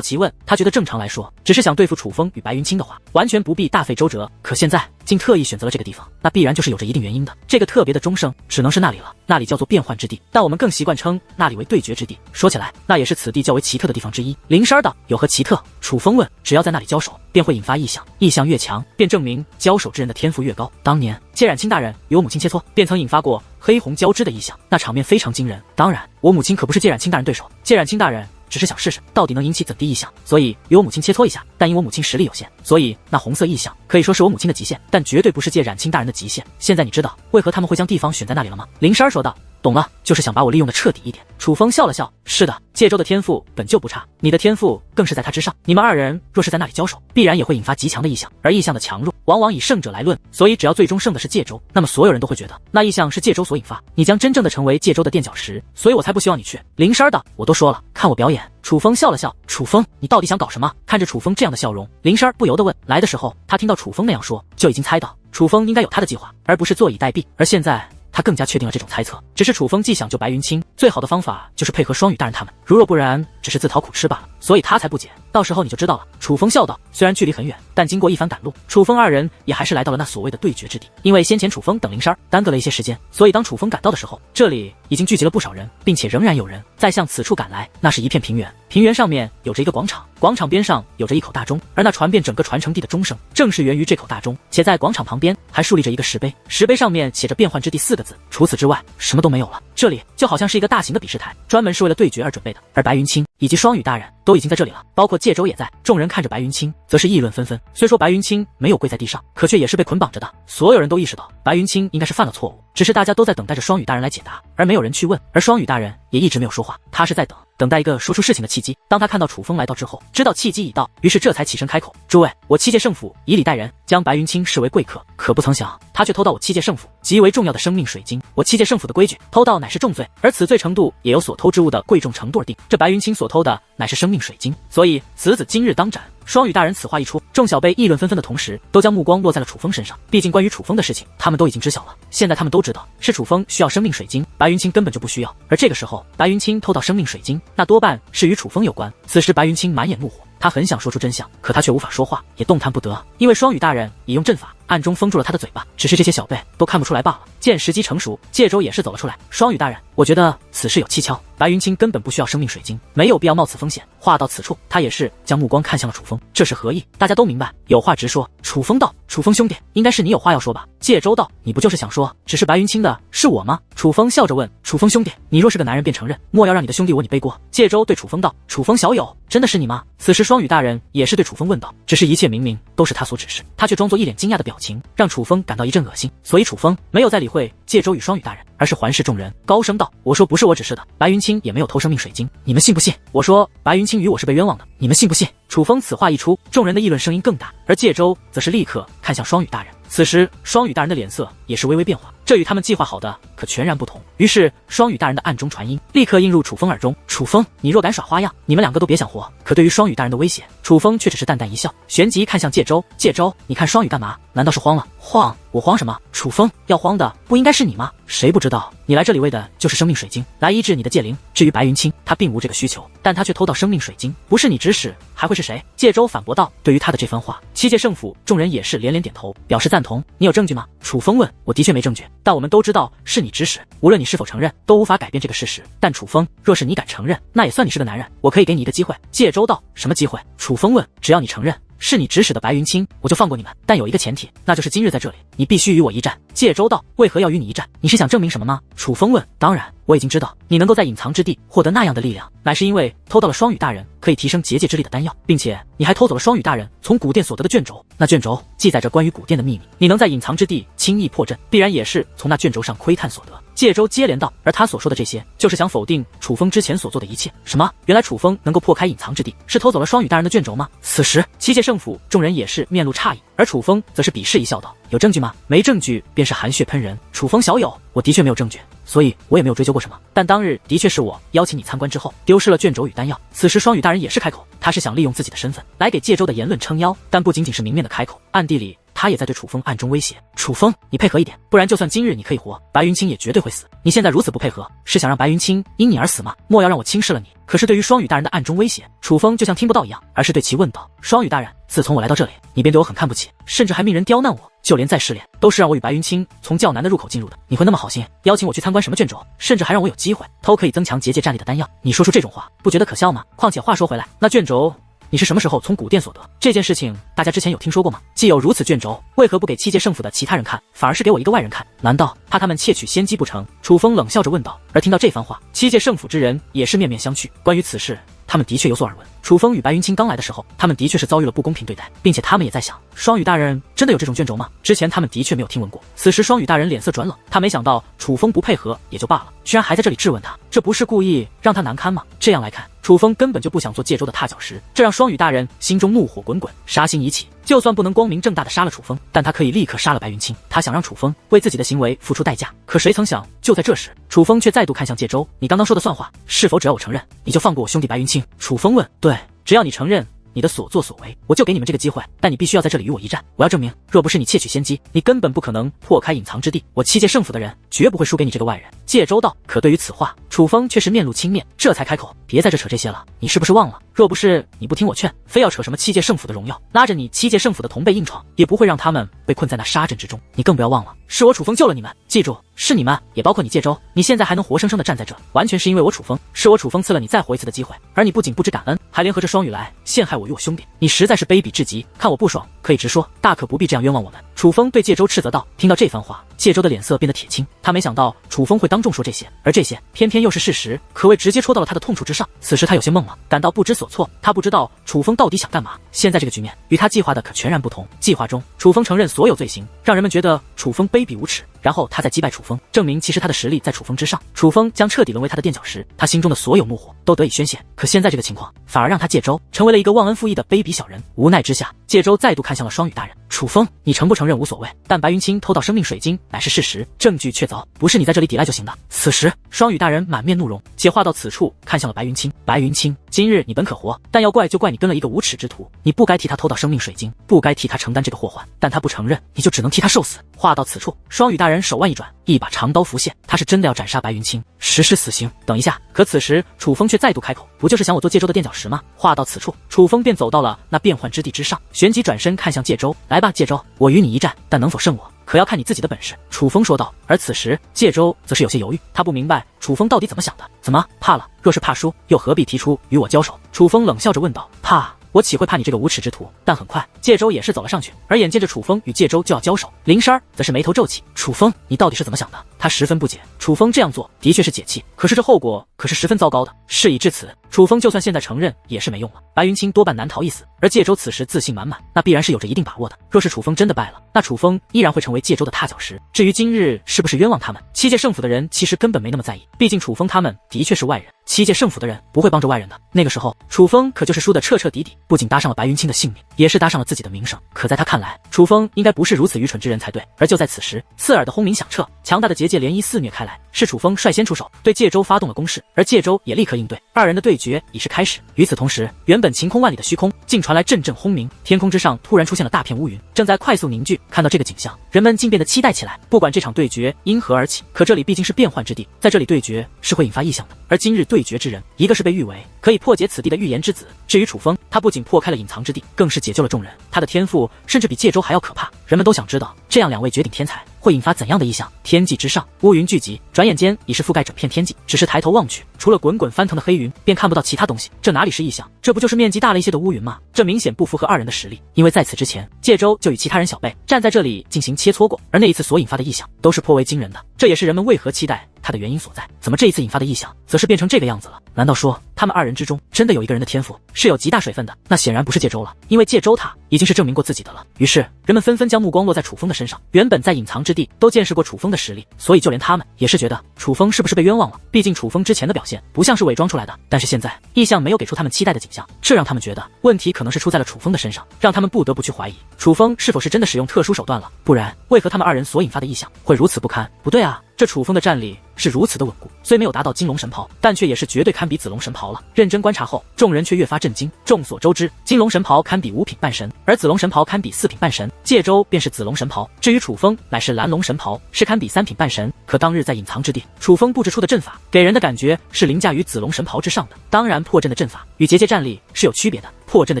[SPEAKER 1] 奇问，他觉得正常来说，只是想对付楚风与白云清的话，完全不必大费周折，可现在竟特意选择了这个地方，那必然就是有着一定原因的。这个特别的钟声只能是那里了，那里叫做变幻之地，但我们更习惯称那里为对决之地。说起来，那也是此地较为奇特的地方之一。林十二道，有何奇特？楚风问。只要在那里交手，便会引发异象，异象越强，便证明交手之人的天赋越高。当年谢冉清大人与我母亲切磋，便曾引发过黑红交织的异象，那场面非常惊人。当然，我母亲可不是谢冉清大人对手，谢冉清大人只是想试试到底能引起怎地异象，所以与我母亲切磋一下。但因我母亲实力有限，所以那红色异象可以说是我母亲的极限，但绝对不是谢冉清大人的极限。现在你知道为何他们会将地方选在那里了吗？林十二说道。懂了，就是想把我利用的彻底一点。楚风笑了笑，是的，介州的天赋本就不差，你的天赋更是在他之上。你们二人若是在那里交手，必然也会引发极强的异象，而异象的强弱往往以胜者来论，所以只要最终胜的是介州，那么所有人都会觉得那异象是介州所引发，你将真正的成为介州的垫脚石，所以我才不希望你去。林十二道，我都说了，看我表演。楚风笑了笑，楚风，你到底想搞什么？看着楚风这样的笑容，林十二不由得问。来的时候，他听到楚风那样说，就已经猜到楚风应该有他的计划，而不是坐以待毙。而现在他更加确定了这种猜测，只是楚风既想救白云清，最好的方法就是配合双羽大人他们，如若不然，只是自讨苦吃罢了，所以他才不解。到时候你就知道了。楚风笑道，虽然距离很远，但经过一番赶路，楚风二人也还是来到了那所谓的对决之地。因为先前楚风等林十二耽搁了一些时间，所以当楚风赶到的时候，这里已经聚集了不少人，并且仍然有人在向此处赶来。那是一片平原，平原上面有着一个广场，广场边上有着一口大钟，而那传遍整个传承地的钟声，正是源于这口大钟。且在广场旁边还竖立着一个石碑，石碑上面写着变幻之地4个字，除此之外什么都没有了。这里就好像是一个大型的比试台，专门是为了对决而准备的。而白云清以及双羽大人都已经在这里了，包括介州也在。众人看着白云清，则是议论纷纷。虽说白云清没有跪在地上，可却也是被捆绑着的。所有人都意识到白云清应该是犯了错误，只是大家都在等待着双羽大人来解答，而没有人去问。而双羽大人也一直没有说话，他是在等待一个说出事情的契机。当他看到楚风来到之后，知道契机已到，于是这才起身开口：诸位，我七界圣府以礼待人，将白云清视为贵客，可不曾想他却偷到我七界圣府极为重要的生命水晶。我七界圣府的规矩，偷盗乃是重罪，而此罪程度也由所偷之物的贵重程度而定。这白云清所偷的乃是生命水晶，所以此子今日当斩。双羽大人此话一出，众小辈议论纷纷的同时，都将目光落在了楚风身上。毕竟关于楚风的事情，他们都已经知晓了。现在他们都知道是楚风需要生命水晶，白云清根本就不需要。而这个时候，白云清偷到生命水晶，那多半是与楚风有关。此时白云清满眼怒火，他很想说出真相，可他却无法说话，也动弹不得，因为双羽大人已用阵法暗中封住了他的嘴巴，只是这些小辈都看不出来罢了。见时机成熟，介州也是走了出来。双羽大人，我觉得此事有蹊跷，白云清根本不需要生命水晶，没有必要冒此风险。话到此处，他也是将目光看向了楚风，这是何意？大家都明白，有话直说。楚风道：楚风兄弟，应该是你有话要说吧？介州道：你不就是想说，只是白云清的是我吗？楚风笑着问：楚风兄弟，你若是个男人便承认，莫要让你的兄弟我你背锅。介州对楚风道：楚风小友，真的是你吗？此时双羽大人也是对楚风问道，只是一切明明都是他所指示，他却装作一脸惊讶的表情，让楚风感到一阵恶心，所以楚风没有再理会介州与双羽大人，而是环视众人，高声道：我说不是我指示的，白云清也没有偷生命水晶，你们信不信？我说白云清与我是被冤枉的，你们信不信？楚风此话一出，众人的议论声音更大，而介州则是立刻看向双羽大人。此时双羽大人的脸色也是微微变化，这与他们计划好的可全然不同。于是双羽大人的暗中传音立刻映入楚风耳中：楚风，你若敢耍花样，你们两个都别想活。可对于双羽大人的威胁，楚风却只是淡淡一笑，旋即看向介州：介州，你看双羽干嘛？难道是慌了？慌？我慌什么？楚风，要慌的不应该是你吗？谁不知道你来这里为的就是生命水晶，来医治你的戒灵。至于白云清，他并无这个需求，但他却偷到生命水晶，不是你指使还会是谁？介州反驳道。对于他的这番话，七界圣府众人也是连连点头，表示赞同。你有证据吗？楚风问。我的确没证据，但我们都知道是你指使，无论你是否承认，都无法改变这个事实。但楚风，若是你敢承认，那也算你是个男人，我可以给你一个机会。介州道。什么机会？楚风问。只要你承认是你指使的白云清，我就放过你们，但有一个前提，那就是今日在这里，你必须与我一战。介州道。为何要与你一战？你是想证明什么吗？楚风问。当然，我已经知道你能够在隐藏之地获得那样的力量，乃是因为偷到了双羽大人可以提升结界之力的丹药，并且你还偷走了双羽大人从古殿所得的卷轴。那卷轴记载着关于古殿的秘密，你能在隐藏之地轻易破阵，必然也是从那卷轴上窥探所得。介州接连道，而他所说的这些，就是想否定楚风之前所做的一切。什么？原来楚风能够破开隐藏之地，是偷走了双羽大人的卷轴吗？此时，七界圣府众人也是面露诧异，而楚风则是鄙视一笑道：“有证据吗？没证据便是含血喷人。”楚风小友，我的确没有证据，所以我也没有追究过什么。但当日的确是我邀请你参观之后，丢失了卷轴与丹药。此时双羽大人也是开口，他是想利用自己的身份来给介州的言论撑腰，但不仅仅是明面的开口，暗地里他也在对楚风暗中威胁。楚风，你配合一点，不然就算今日你可以活，白云清也绝对会死。你现在如此不配合，是想让白云清因你而死吗？莫要让我轻视了你。可是对于双羽大人的暗中威胁，楚风就像听不到一样，而是对其问道：双羽大人，自从我来到这里，你便对我很看不起，甚至还命人刁难我，就连再试炼都是让我与白云清从较难的入口进入的。你会那么好心邀请我去参观什么卷轴，甚至还让我有机会偷可以增强结界战力的丹药？你说出这种话，不觉得可笑吗？况且话说回来，那卷轴你是什么时候从古殿所得？这件事情大家之前有听说过吗？既有如此卷轴，为何不给七界圣府的其他人看，反而是给我一个外人看？难道怕他们窃取先机不成？楚风冷笑着问道。而听到这番话，七界圣府之人也是面面相觑。关于此事，他们的确有所耳闻。楚风与白云清刚来的时候，他们的确是遭遇了不公平对待，并且他们也在想，双羽大人真的有这种卷轴吗？之前他们的确没有听闻过。此时双羽大人脸色转冷，他没想到楚风不配合也就罢了，居然还在这里质问他，这不是故意让他难堪吗？这样来看，楚风根本就不想做介州的踏脚石，这让双羽大人心中怒火滚滚，杀心已起。就算不能光明正大的杀了楚风，但他可以立刻杀了白云清。他想让楚风为自己的行为付出代价，可谁曾想，就在这时，楚风却再度看向介州：“你刚刚说的算话，是否只要我承认，你就放过我兄弟白云清？”楚风问：“对，只要你承认你的所作所为，我就给你们这个机会，但你必须要在这里与我一战。我要证明，若不是你窃取先机，你根本不可能破开隐藏之地。我七界圣府的人绝不会输给你这个外人。”介州道。可对于此话，楚风却是面露轻蔑，这才开口：“别在这扯这些了，你是不是忘了？若不是你不听我劝，非要扯什么七界圣府的荣耀，拉着你七界圣府的同辈硬闯，也不会让他们被困在那沙阵之中。你更不要忘了，是我楚风救了你们。记住，是你们，也包括你介州，你现在还能活生生的站在这，完全是因为我楚风，是我楚风赐了你再活一次的机会。而你不仅不知感恩，还联合着双羽来陷害我与我兄弟，你实在是卑鄙至极。看我不爽，可以直说，大可不必这样冤枉我们。”楚风对介州斥责道。听到这番话，介州的脸色变得铁青，他没想到楚风会当众说这些，而这些偏偏又是事实，可谓直接戳到了他的痛处之上。此时他有些懵了，感到不知所措，他不知道楚风到底想干嘛。现在这个局面与他计划的可全然不同。计划中，楚风承认所有罪行，让人们觉得楚风卑鄙无耻，然后他再击败楚风，证明其实他的实力在楚风之上，楚风将彻底沦为他的垫脚石，他心中的所有怒火都得以宣泄。可现在这个情况反而让他介州成为了一个忘恩负义的卑鄙小人。无奈之下，介州再度看向了双羽大人：“楚风，你承不承认无所谓，但白云清偷到生命水晶乃是事实，证据确凿，不是你在这里抵赖就行的。”此时双羽大人满面怒容，且话到此处看向了白云清：“白云清，今日你本可活，但要怪就怪你跟了一个无耻之徒，你不该替他偷到生命水晶，不该替他承担这个祸患，但他不承认，你就只能替他受死。”话到此处，双羽大人手腕一转，一把长刀浮现，他是真的要斩杀白云清，实施死刑。等一下，可此时楚风却再度开口：“不就是想我做介州的垫脚石吗？”话到此处，楚风便走到了那变幻之地之上，旋即转身看向介州：“来吧，介州，我与你一战，但能否胜我，可要看你自己的本事。”楚风说道。而此时介州则是有些犹豫，他不明白楚风到底怎么想的。怎么怕了？若是怕输，又何必提出与我交手？楚风冷笑着问道。怕？我岂会怕你这个无耻之徒？但很快，介州也是走了上去，而眼见着楚风与介州就要交手，林珊则是眉头皱起：“楚风，你到底是怎么想的？”他十分不解，楚风这样做的确是解气，可是这后果可是十分糟糕的。事已至此，楚风就算现在承认也是没用了，白云清多半难逃一死，而介州此时自信满满，那必然是有着一定把握的。若是楚风真的败了，那楚风依然会成为介州的踏脚石。至于今日是不是冤枉他们，七界圣府的人其实根本没那么在意，毕竟楚风他们的确是外人，七界圣府的人不会帮着外人的。那个时候，楚风可就是输得彻彻底底，不仅搭上了白云清的性命，也是搭上了自己的名声。可在他看来，楚风应该不是如此愚蠢之人才对。而就在此时，刺耳的轰鸣响彻，强大的结界涟漪肆虐开来，是楚风率先出手，对介州发动了攻势，而介州也立刻应对，二人的对决已是开始。与此同时，原本晴空万里的虚空竟传来阵阵轰鸣，天空之上突然出现了大片乌云，正在快速凝聚。看到这个景象，人们竟变得期待起来。不管这场对决因何而起，可这里毕竟是变幻之地，在这里对决是会引发异象的。而今日对决之人，一个是被誉为可以破解此地的预言之子，至于楚风，他不仅破开了隐藏之地，更是解救了众人，他的天赋甚至比介州还要可怕。人们都想知道，这样两位绝顶天才会引发怎样的异象？天际之上，乌云聚集，转眼间已是覆盖整片天际。只是抬头望去，除了滚滚翻腾的黑云，便看不到其他东西。这哪里是异象？这不就是面积大了一些的乌云吗？这明显不符合二人的实力，因为在此之前，介州就与其他人小辈站在这里进行切磋过，而那一次所引发的异象都是颇为惊人的。这也是人们为何期待他的原因所在。怎么这一次引发的异象，则是变成这个样子了？难道说他们二人之中真的有一个人的天赋是有极大水分的？那显然不是介州了，因为介州他已经是证明过自己的了。于是人们纷纷将目光落在楚风的身上。原本在隐藏之地都见识过楚风的实力，所以就连他们也是觉得楚风是不是被冤枉了？毕竟楚风之前的表现不像是伪装出来的。但是现在异象没有给出他们期待的景象，这让他们觉得问题可能是出在了楚风的身上，让他们不得不去怀疑楚风是否是真的使用特殊手段了。不然为何他们二人所引发的异象会如此不堪？不对啊，这楚风的战力是如此的稳固，虽没有达到金龙神袍，但却也是绝对堪比紫龙神袍了。认真观察后，众人却越发震惊。众所周知，金龙神袍堪比5品半神，而紫龙神袍堪比4品半神，介州便是紫龙神袍。至于楚风，乃是蓝龙神袍，是堪比3品半神。可当日在隐藏之地，楚风布置出的阵法，给人的感觉是凌驾于紫龙神袍之上的。当然，破阵的阵法与结界战力是有区别的。破阵的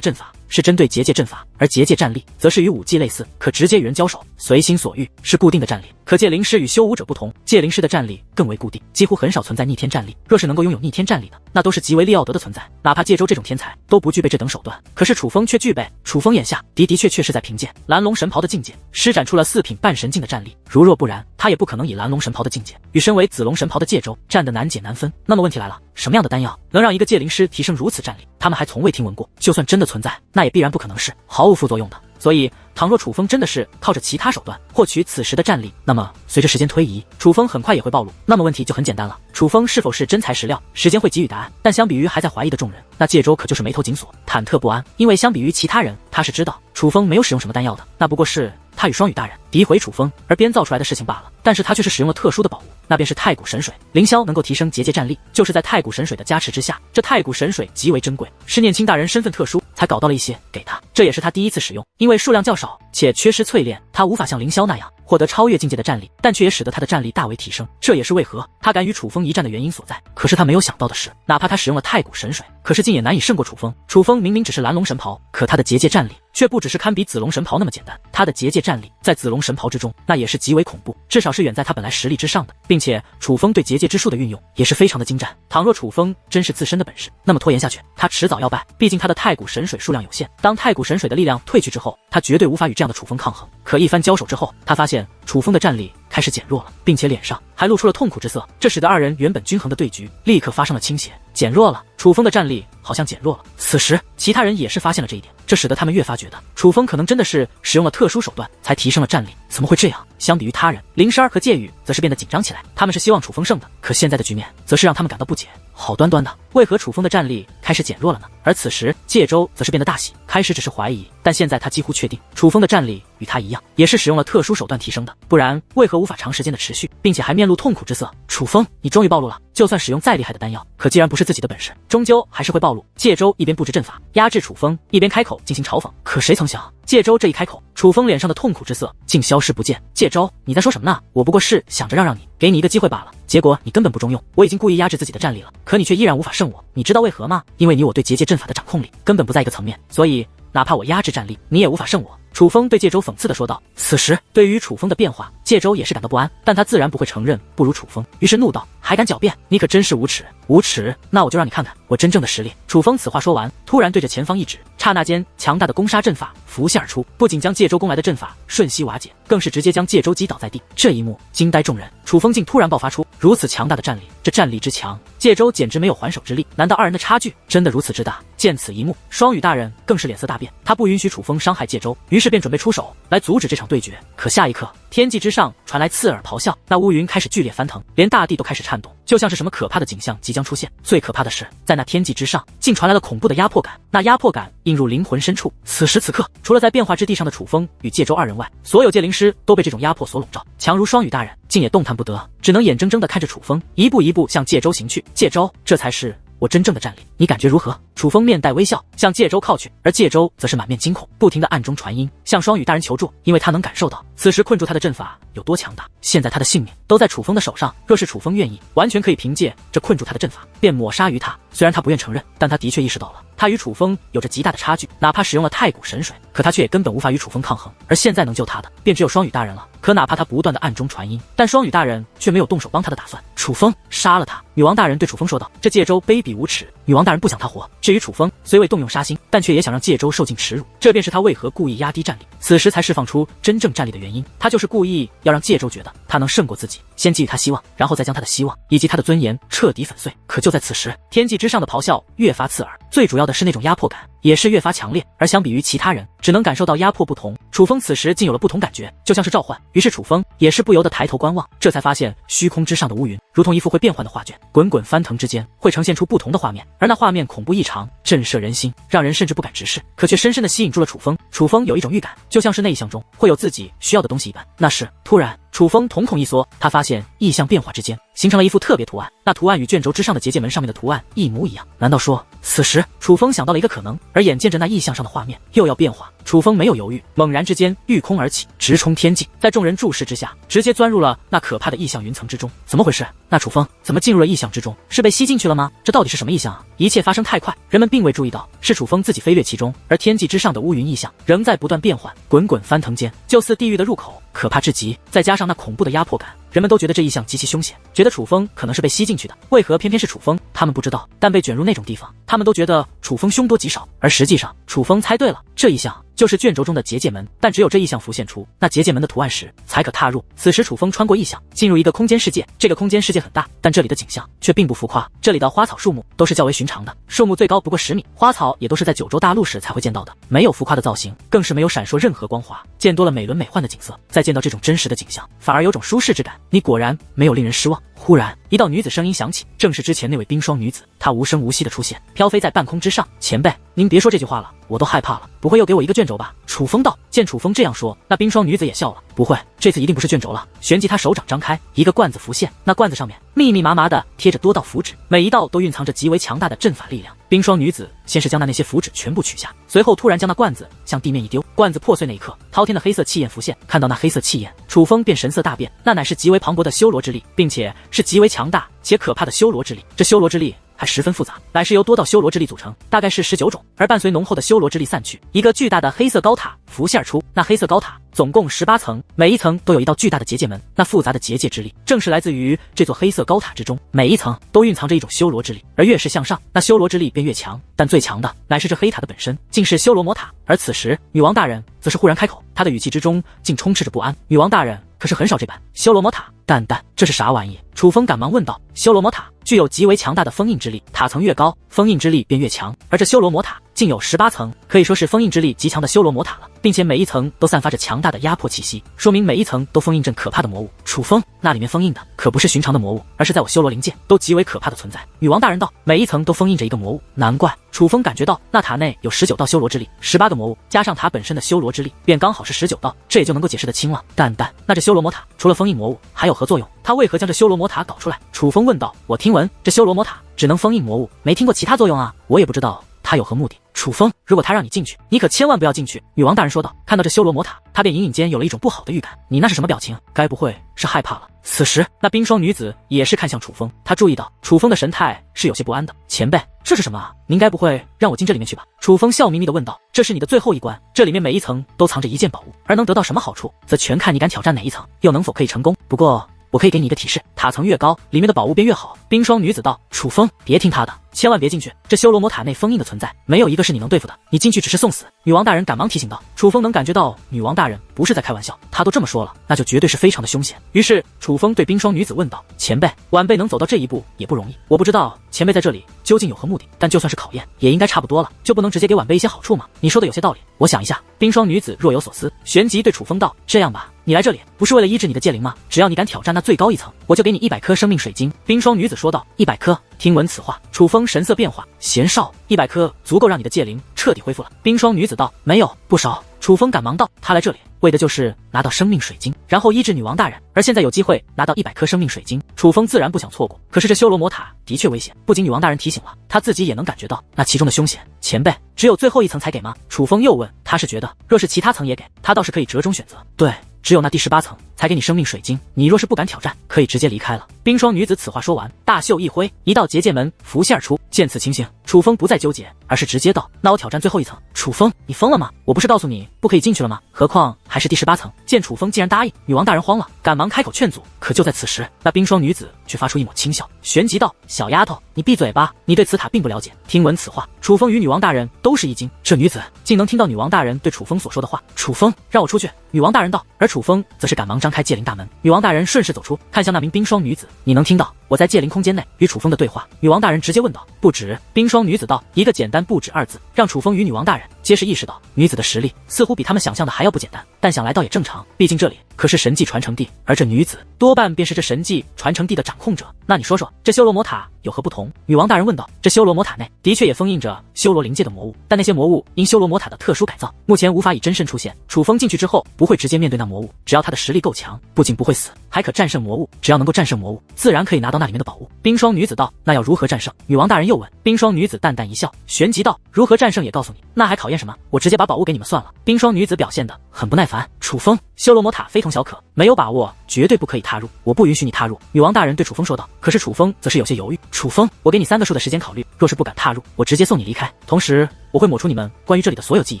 [SPEAKER 1] 阵法是针对结界阵法，而结界战力则是与武技类似，可直接与人交手，随心所欲，是固定的战力。可界灵师与修武者不同，界灵师的战力更为固定，几乎很少存在逆天战力。若是能够拥有逆天战力的，那都是极为利奥德的存在，哪怕介州这种天才都不具备这等手段。可是楚风却具备，楚风眼下的确是在凭借蓝龙神袍的境界，施展出了4品半神境的战力。如若不然，他也不可能以蓝龙神袍的境界与身为紫龙神袍的介州战得难解难分。那么问题来了，什么样的丹药能让一个界灵师提升如此战力？他们还从未听闻过，就算真的存在，那也必然不可能是毫无副作用的。所以倘若楚风真的是靠着其他手段获取此时的战力，那么随着时间推移，楚风很快也会暴露。那么问题就很简单了，楚风是否是真材实料？时间会给予答案。但相比于还在怀疑的众人，那介州可就是眉头紧锁，忐忑不安。因为相比于其他人，他是知道楚风没有使用什么丹药的，那不过是他与双羽大人诋毁楚风而编造出来的事情罢了。但是他却是使用了特殊的宝物，那便是太古神水。凌霄能够提升结界战力，就是在太古神水的加持之下。这太古神水极为珍贵，是念青大人身份特殊才搞到了一些给他，这也是他第一次使用。因为数量较少且缺失淬炼，他无法像凌霄那样获得超越境界的战力，但却也使得他的战力大为提升。这也是为何他敢与楚风一战的原因所在。可是他没有想到的是，哪怕他使用了太古神水，可是竟也难以胜过楚风。楚风明明只是蓝龙神袍，可他的结界战力却不只是堪比紫龙神袍那么简单。他的结界战力在紫龙神袍之中，那也是极为恐怖，至少是远在他本来实力之上的。并且楚风对结界之术的运用也是非常的精湛。倘若楚风真是自身的本事，那么拖延下去，他迟早要败。毕竟他的太古神水数量有限，当太古神水的力量退去之后，他绝对无法与这样的楚风抗衡。可一番交手之后，他发现楚风的战力开始减弱了，并且脸上还露出了痛苦之色，这使得二人原本均衡的对局立刻发生了倾斜，减弱了。楚风的战力好像减弱了。此时其他人也是发现了这一点，这使得他们越发觉得楚风可能真的是使用了特殊手段才提升了战力。怎么会这样？相比于他人，灵山和介羽则是变得紧张起来，他们是希望楚风胜的，可现在的局面则是让他们感到不解。好端端的，为何楚风的战力开始减弱了呢？而此时介州则是变得大喜，开始只是怀疑，但现在他几乎确定楚风的战力与他一样，也是使用了特殊手段提升的，不然为何无法长时间的持续，并且还面露痛苦之色？楚风，你终于暴露了，就算使用再厉害的丹药，可既然不是自己的本事，终究还是会暴露。介州一边布置阵法压制楚风，一边开口进行嘲讽。可谁曾想，介州这一开口，楚风脸上的痛苦之色竟消失不见。介州，你在说什么呢？我不过是想着让你给你一个机会罢了，结果你根本不中用。我已经故意压制自己的战力了，可你却依然无法胜我。你知道为何吗？因为你我对结界阵法的掌控力根本不在一个层面，所以哪怕我压制战力，你也无法胜我。楚风对介州讽刺地说道。此时对于楚风的变化，介州也是感到不安，但他自然不会承认不如楚风，于是怒道：还敢狡辩，你可真是无耻！无耻，那我就让你看看我真正的实力。楚风此话说完，突然对着前方一指，刹那间强大的攻杀阵法浮现而出，不仅将介州攻来的阵法瞬息瓦解，更是直接将介州击倒在地。这一幕惊呆众人，楚风竟突然爆发出如此强大的战力，这战力之强，介州简直没有还手之力。难道二人的差距真的如此之大？见此一幕，双羽大人更是脸色大变，他不允许楚风伤害介州，于是便准备出手来阻止这场对决。可下一刻，天际之上传来刺耳咆哮，那乌云开始剧烈翻腾，连大地都开始颤动，就像是什么可怕的景象即将出现。最可怕的是，在那天际之上竟传来了恐怖的压迫感，那压迫感映入灵魂深处。此时此刻，除了在变化之地上的楚风与介州二人外，所有界灵师都被这种压迫所笼罩。强如双羽大人竟也动弹不得，只能眼睁睁地看着楚风一步一步向介州行去。介州，这才是我真正的战力，你感觉如何？楚风面带微笑向介州靠去，而介州则是满面惊恐，不停地暗中传音向双羽大人求助，因为他能感受到此时困住他的阵法有多强大。现在他的性命都在楚风的手上，若是楚风愿意，完全可以凭借这困住他的阵法便抹杀于他。虽然他不愿承认，但他的确意识到了他与楚风有着极大的差距，哪怕使用了太古神水，可他却也根本无法与楚风抗衡。而现在能救他的，便只有双羽大人了。可哪怕他不断的暗中传音，但双羽大人却没有动手帮他的打算。楚风杀了他！女王大人对楚风说道：“这界州卑鄙无耻，女王大人不想他活。至于楚风，虽未动用杀心，但却也想让界州受尽耻辱。这便是他为何故意压低战力，此时才释放出真正战力的原因。他就是故意要让界州觉得他能胜过自己，先给予他希望，然后再将他的希望以及他的尊严彻底粉碎。可就在此时，天际之上的咆哮越发刺耳，最主要的是那种压迫感也是越发强烈。而相比于其他人只能感受到压迫不同，楚风此时竟有了不同感觉，就像是召唤。于是楚风也是不由得抬头观望，这才发现虚空之上的乌云如同一幅会变幻的画卷，滚滚翻腾之间会呈现出不同的画面，而那画面恐怖异常，震慑人心，让人甚至不敢直视，可却深深地吸引住了楚风。楚风有一种预感，就像是那异象中会有自己需要的东西一般。那时突然楚风瞳孔一缩，他发现异象变化之间形成了一幅特别图案，那图案与卷轴之上的结界门上面的图案一模一样。难道说，此时楚风想到了一个可能，而眼见着那异象上的画面又要变化，楚风没有犹豫，猛然之间御空而起，直冲天际，在众人注视之下，直接钻入了那可怕的异象云层之中。怎么回事？那楚风怎么进入了异象之中？是被吸进去了吗？这到底是什么异象啊？一切发生太快，人们并未注意到是楚风自己飞跃其中，而天际之上的乌云异象仍在不断变换，滚滚翻腾间，就似地狱的入口，可怕至极。再加上那恐怖的压迫感，人们都觉得这异象极其凶险，觉得楚风可能是被吸进去的。为何偏偏是楚风？他们不知道，但被卷入那种地方，他们都觉得楚风凶多吉少。而实际上，楚风猜对了，这异象就是卷轴中的结界门，但只有这异象浮现出那结界门的图案时，才可踏入。此时楚风穿过异象，进入一个空间世界。这个空间世界很大，但这里的景象却并不浮夸。这里的花草树木都是较为寻常的，树木最高不过10米，花草也都是在九州大陆时才会见到的，没有浮夸的造型，更是没有闪烁任何光华，见多了美轮美奂的景色，再见到这种真实的景象，反而有种舒适之感。你果然没有令人失望。忽然，一道女子声音响起，正是之前那位冰霜女子。她无声无息的出现，飘飞在半空之上。前辈，您别说这句话了，我都害怕了。不会又给我一个卷轴吧？楚风道。见楚风这样说，那冰霜女子也笑了。不会，这次一定不是卷轴了。旋即她手掌张开，一个罐子浮现，那罐子上面密密麻麻的贴着多道符纸，每一道都蕴藏着极为强大的阵法力量。冰霜女子先是将那些符纸全部取下，随后突然将那罐子向地面一丢，罐子破碎那一刻，滔天的黑色气焰浮现。看到那黑色气焰，楚风便神色大变，那乃是极为磅礴的修罗之力，并且是极为强大且可怕的修罗之力。这修罗之力还十分复杂，乃是由多道修罗之力组成，大概是19种。而伴随浓厚的修罗之力散去，一个巨大的黑色高塔浮现而出。那黑色高塔总共18层，每一层都有一道巨大的结界门。那复杂的结界之力正是来自于这座黑色高塔之中，每一层都蕴藏着一种修罗之力，而越是向上，那修罗之力便越强。但最强的乃是这黑塔的本身，竟是修罗魔塔。而此时，女王大人则是忽然开口，她的语气之中竟充斥着不安。女王大人可是很少这般。修罗魔塔，蛋，这是啥玩意？楚风赶忙问道。修罗魔塔具有极为强大的封印之力，塔层越高，封印之力便越强。而这修罗魔塔竟有18层，可以说是封印之力极强的修罗魔塔了，并且每一层都散发着强大的压迫气息，说明每一层都封印着可怕的魔物。楚风，那里面封印的可不是寻常的魔物，而是在我修罗灵界都极为可怕的存在。女王大人道。每一层都封印着一个魔物，难怪。楚风感觉到那塔内有19道修罗之力，18个魔物加上塔本身的修罗之力，便刚好是19道，这也就能够解释得清了。蛋，那这修罗魔塔除了封印魔物还有何作用？他为何将这修罗魔塔搞出来？楚风问道。我听闻这修罗魔塔只能封印魔物，没听过其他作用啊，我也不知道他有何目的。楚风，如果他让你进去，你可千万不要进去。女王大人说道。看到这修罗魔塔，他便隐隐间有了一种不好的预感。你那是什么表情？该不会是害怕了？此时，那冰霜女子也是看向楚风，她注意到楚风的神态是有些不安的。前辈，这是什么啊？您该不会让我进这里面去吧？楚风笑眯眯地问道。这是你的最后一关，这里面每一层都藏着一件宝物，而能得到什么好处，则全看你敢挑战哪一层，又能否可以成功。不过我可以给你一个提示，塔层越高，里面的宝物便越好。冰霜女子道。楚风，别听他的，千万别进去，这修罗魔塔内封印的存在，没有一个是你能对付的，你进去只是送死。女王大人赶忙提醒道。楚风能感觉到女王大人不是在开玩笑，她都这么说了，那就绝对是非常的凶险。于是楚风对冰霜女子问道。前辈，晚辈能走到这一步也不容易，我不知道前辈在这里究竟有何目的，但就算是考验，也应该差不多了，就不能直接给晚辈一些好处吗？你说的有些道理，我想一下。冰霜女子若有所思，旋即对楚风道。这样吧，你来这里不是为了医治你的戒灵吗？只要你敢挑战那最高一层，我就给你100颗生命水晶。冰霜女子说道。100颗。听闻此话，楚风神色变化。嫌少，100颗足够让你的戒灵彻底恢复了。冰霜女子道。没有，不少。楚风赶忙道：“他来这里为的就是拿到生命水晶，然后医治女王大人。而现在有机会拿到100颗生命水晶，楚风自然不想错过。可是这修罗魔塔的确危险，不仅女王大人提醒了，他自己也能感觉到那其中的凶险。前辈，只有最后一层才给吗？”楚风又问。他是觉得，若是其他层也给，他倒是可以折中选择。对。只有那第18层才给你生命水晶，你若是不敢挑战，可以直接离开了。冰霜女子此话说完，大袖一挥，一道结界门浮现而出。见此情形，楚风不再纠结，而是直接道：“那我挑战最后一层。”楚风，你疯了吗？我不是告诉你不可以进去了吗？何况还是第18层。见楚风竟然答应，女王大人慌了，赶忙开口劝阻。可就在此时，那冰霜女子却发出一抹轻笑，旋即道：“小丫头，你闭嘴吧，你对此塔并不了解。”听闻此话，楚风与女王大人都是一惊，这女子竟能听到女王大人对楚风所说的话。楚风，让我出去。女王大人道，而楚风则是赶忙张开界灵大门。女王大人顺势走出，看向那名冰霜女子：“你能听到我在界灵空间内与楚风的对话？”女王大人直接问道：“不止。”冰霜女子道：“一个简单不止2字，让楚风与女王大人皆是意识到女子的实力似乎比他们想象的还要不简单。但想来倒也正常，毕竟这里可是神迹传承地，而这女子多半便是这神迹传承地的掌控者。那你说说，这修罗魔塔有何不同？”女王大人问道。这修罗魔塔内的确也封印着修罗灵界的魔物，但那些魔物因修罗魔塔的特殊改造，目前无法以真身出现。楚风进去之后不会直接面对那魔物，只要他的实力够强，不仅不会死，还可战胜魔物。只要能够战胜魔物，自然可以拿到那里面的宝物。冰霜女子道：“那要如何战胜？”女王大人又问。冰霜女子淡淡一笑，旋即道：“如何战胜也告诉你，那还考验什么？我直接把宝物给你们算了。”冰霜女子表现得很不耐烦。楚风，修罗魔塔非同小可，没有把握绝对不可以踏入，我不允许你踏入。女王大人对楚风说道。可是楚风则是有些犹豫。楚风，我给你3个数的时间考虑，若是不敢踏入，我直接送你离开，同时我会抹除你们关于这里的所有记忆，